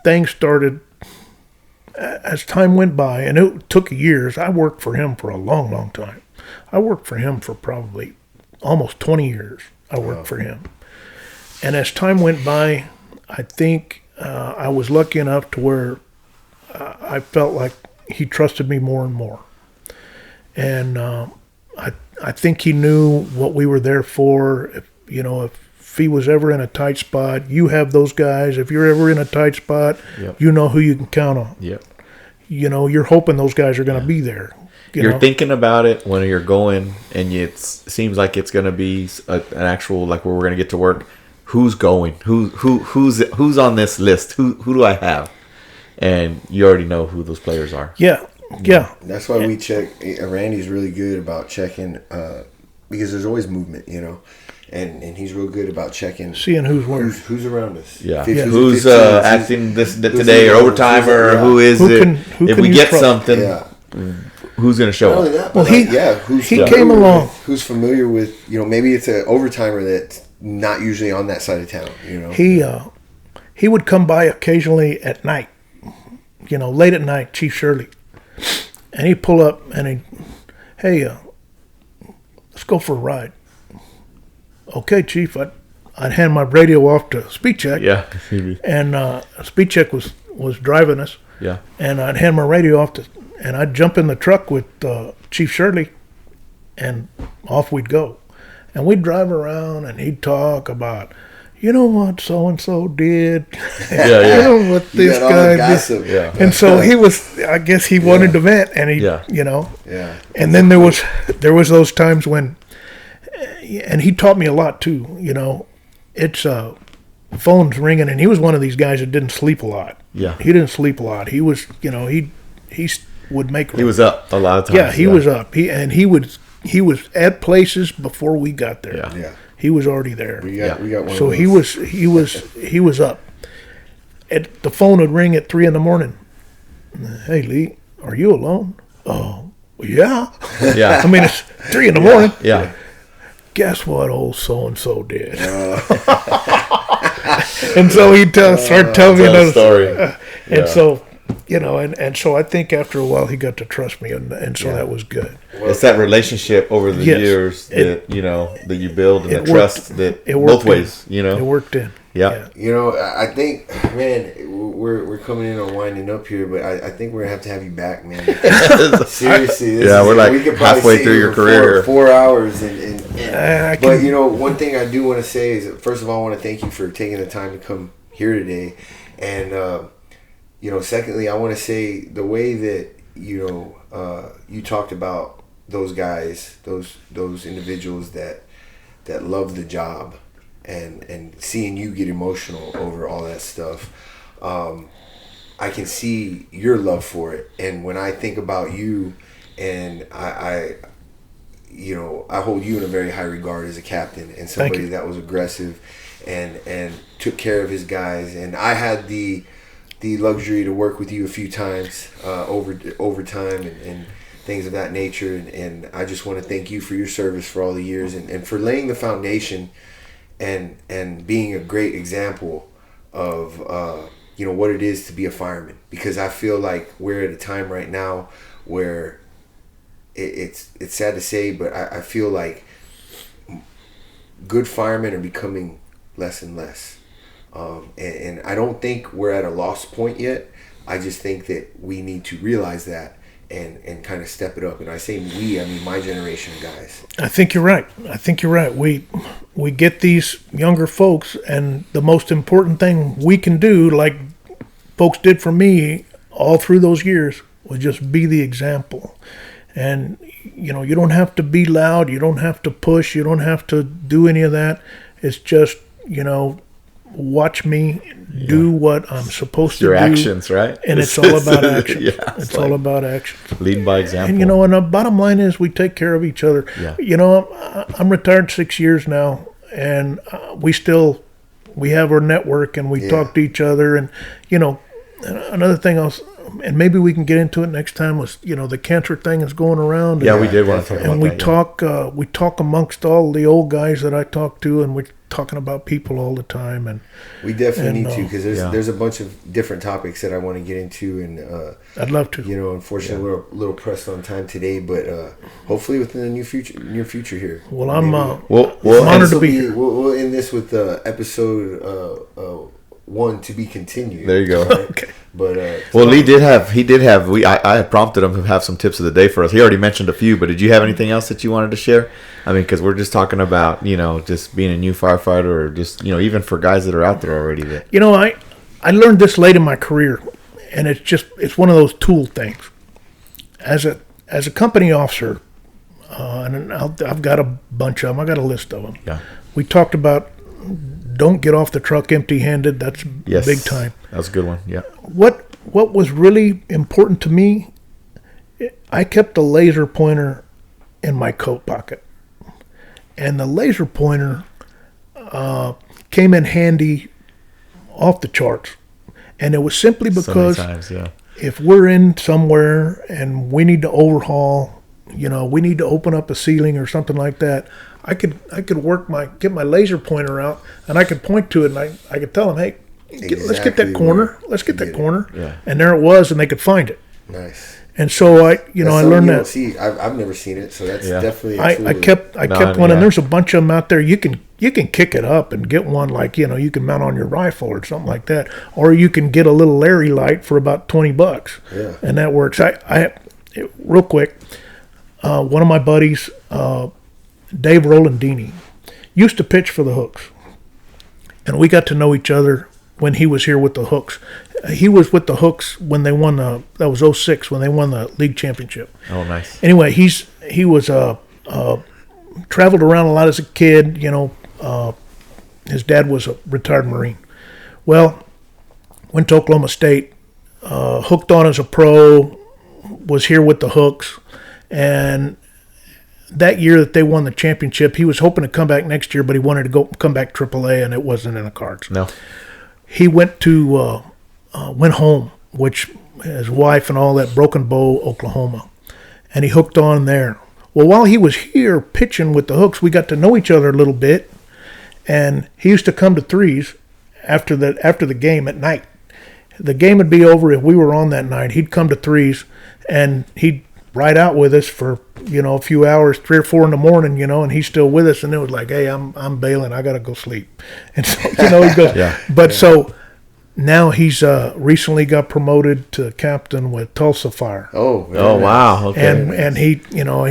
things started as time went by, and it took years. I worked for him for a long, long time. I worked for him for probably almost 20 years. I worked for him. And as time went by, I think I was lucky enough to where I felt like he trusted me more and more. And I think he knew what we were there for. If he was ever in a tight spot, you have those guys. If you're ever in a tight spot, Yep. you know who you can count on. Yep. You're hoping those guys are going to be there. You're thinking about it when you're going, and it seems like it's going to be an actual, like, where we're going to get to work. Who's going? Who's on this list? Who do I have? And you already know who those players are. Yeah. That's why we check. Randy's really good about checking because there's always movement, and he's real good about checking. Seeing who's where. Who's around us. Yeah. 50s and Who's 15s, acting this who's today or who's- overtime, or yeah. who is Who it? can- who If can we you get trust? something, Yeah. who's going to show Not only up? that, but who's he familiar came with- along. Who's familiar with maybe it's an overtimer that's not usually on that side of town. He would come by occasionally at night, late at night, Chief Shirley. And he'd pull up and hey, let's go for a ride. Okay, Chief. I'd hand my radio off to Speed Check. Yeah. And Speed Check was driving us. Yeah. And I'd hand my radio off and I'd jump in the truck with Chief Shirley, and off we'd go. And we'd drive around, and he'd talk about, what so-and-so did. Yeah. What You this got all guy the did. gossip. Yeah. And so I guess he wanted to vent, and Yeah. Yeah. And then there was those times when, and he taught me a lot too, it's phone's ringing, and he was one of these guys that didn't sleep a lot. Yeah. He didn't sleep a lot. He was, he would make. He was up a lot of times. Yeah, he was up. He was at places before we got there. Yeah. Yeah. He was already there. We got one. So of those. he was up. The phone would ring at 3 a.m. Hey Lee, are you alone? Oh, yeah. Yeah. I mean, it's 3 a.m. Yeah. Guess what old so and so did? And so he'd start telling me Tell a another story. And so, and so I think after a while he got to trust me, and so that was good. It's that relationship over the Yes. years that that you build, and it the worked. trust that It worked both ways. It worked in. Yeah. I think, man, we're coming in and winding up here, but I think we're gonna have you back, man. Seriously, We're like we could probably halfway sit through here your for career. 4 hours, I but can- one thing I do want to say is, first of all, I want to thank you for taking the time to come here today, and secondly, I want to say the way that you talked about those guys, those individuals that love the job, and seeing you get emotional over all that stuff, I can see your love for it. And when I think about you, and I hold you in a very high regard as a captain and somebody that was aggressive and took care of his guys. And I had the luxury to work with you a few times over time and things of that nature. And I just want to thank you for your service for all the years and for laying the foundation and being a great example of what it is to be a fireman. Because I feel like we're at a time right now where it's sad to say, but I feel like good firemen are becoming less and less. And I don't think we're at a lost point yet. I just think that we need to realize that and kind of step it up. And I say we, I mean my generation of guys. I think you're right. We get these younger folks, and the most important thing we can do, like folks did for me all through those years, was just be the example. And, you know, you don't have to be loud. You don't have to push. You don't have to do any of that. It's just, you know, watch me do what I'm supposed to do. Your actions, right? And it's all about action. Yeah, it's all about action. Leading by example. And, you know, and the bottom line is we take care of each other. Yeah. You know, I'm retired 6 years now, and we have our network, and we talk to each other. And, you know, another thing else, and maybe we can get into it next time, was, you know, the cancer thing is going around. Yeah, we did want to talk about that. And we talk amongst all the old guys that I talk to, and we're talking about people all the time. And we definitely need to, because there's a bunch of different topics that I want to get into, and I'd love to. You know, unfortunately, we're a little pressed on time today, but hopefully within the near future here. Well, I'm we'll honored to be here. We'll end this with episode 1 to be continued. There you go. Right? Okay. But well, Lee did have. I had prompted him to have some tips of the day for us. He already mentioned a few, but did you have anything else that you wanted to share? I mean, because we're just talking about, you know, just being a new firefighter, or just, you know, even for guys that are out there already. That, you know, I learned this late in my career, and it's one of those tool things. As a company officer, and I've got a bunch of them. I got a list of them. Yeah. We talked about don't get off the truck empty-handed. That's big time. That's a good one. Yeah. What was really important to me, I kept a laser pointer in my coat pocket. And the laser pointer came in handy off the charts. And it was simply because if we're in somewhere and we need to overhaul, you know, we need to open up a ceiling or something like that, I could get my laser pointer out, and I could point to it, and I could tell them, hey, let's get that corner. Let's get that corner. Yeah. And there it was, and they could find it. Nice. And so I learned that. See, I've never seen it, so that's definitely. I kept one, and there's a bunch of them out there. You can kick it up and get one, like, you know, you can mount on your rifle or something like that, or you can get a little Larry light for about $20. Yeah. And that works. I real quick, one of my buddies, Dave Rolandini, used to pitch for the Hooks, and we got to know each other when he was here with the Hooks. He was with the Hooks when they won that was 2006 when they won the league championship. Oh, nice. Anyway, he was traveled around a lot as a kid. You know, his dad was a retired Marine. Well, went to Oklahoma State, hooked on as a pro, was here with the Hooks, and that year that they won the championship, he was hoping to come back next year, but he wanted to come back AAA, and it wasn't in the cards. No. He went home, which his wife and all that, Broken Bow, Oklahoma, and he hooked on there. Well, while he was here pitching with the Hooks, we got to know each other a little bit, and he used to come to threes after the game at night. The game would be over if we were on that night. He'd come to threes, and he'd ride out with us for, you know, a few hours, 3 or 4 in the morning, you know, and he's still with us. And it was like, hey, I'm bailing. I got to go sleep. And so, you know, he goes, So now he's recently got promoted to captain with Tulsa Fire. Oh, wow. Okay. And he, you know,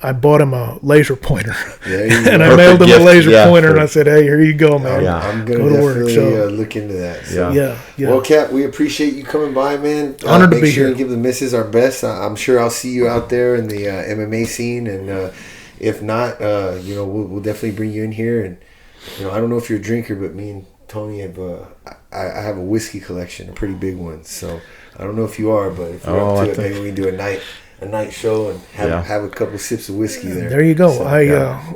I bought him a laser pointer, and I Perfect mailed him gift. a laser pointer, and I said, "Hey, here you go, man. I'm gonna definitely look into that." So. Yeah. Well, Cap, we appreciate you coming by, man. Honored to be here. And give the missus our best. I'm sure I'll see you out there in the MMA scene, and if not, you know, we'll definitely bring you in here. And you know, I don't know if you're a drinker, but me and Tony have I have a whiskey collection, a pretty big one. So I don't know if you are, but if you're up to it, maybe we can do a night show and have a couple sips of whiskey there. There you go. So,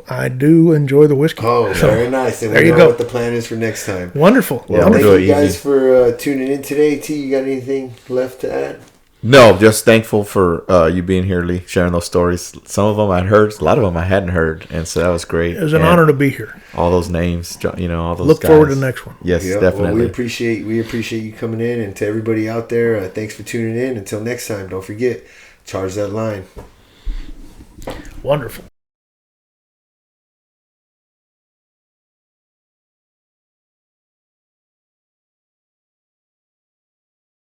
I do enjoy the whiskey. Oh, very nice. And there we you know go. what the plan is for next time. Wonderful. Well, thank you guys for tuning in today. T, you got anything left to add? No, just thankful for you being here, Lee, sharing those stories. Some of them I'd heard, a lot of them I hadn't heard, and so that was great. It was an honor to be here. All those names, you know, all those Look guys. forward to the next one. Yes, definitely. Well, we appreciate you coming in, and to everybody out there, thanks for tuning in. Until next time, don't forget, charge that line. Wonderful.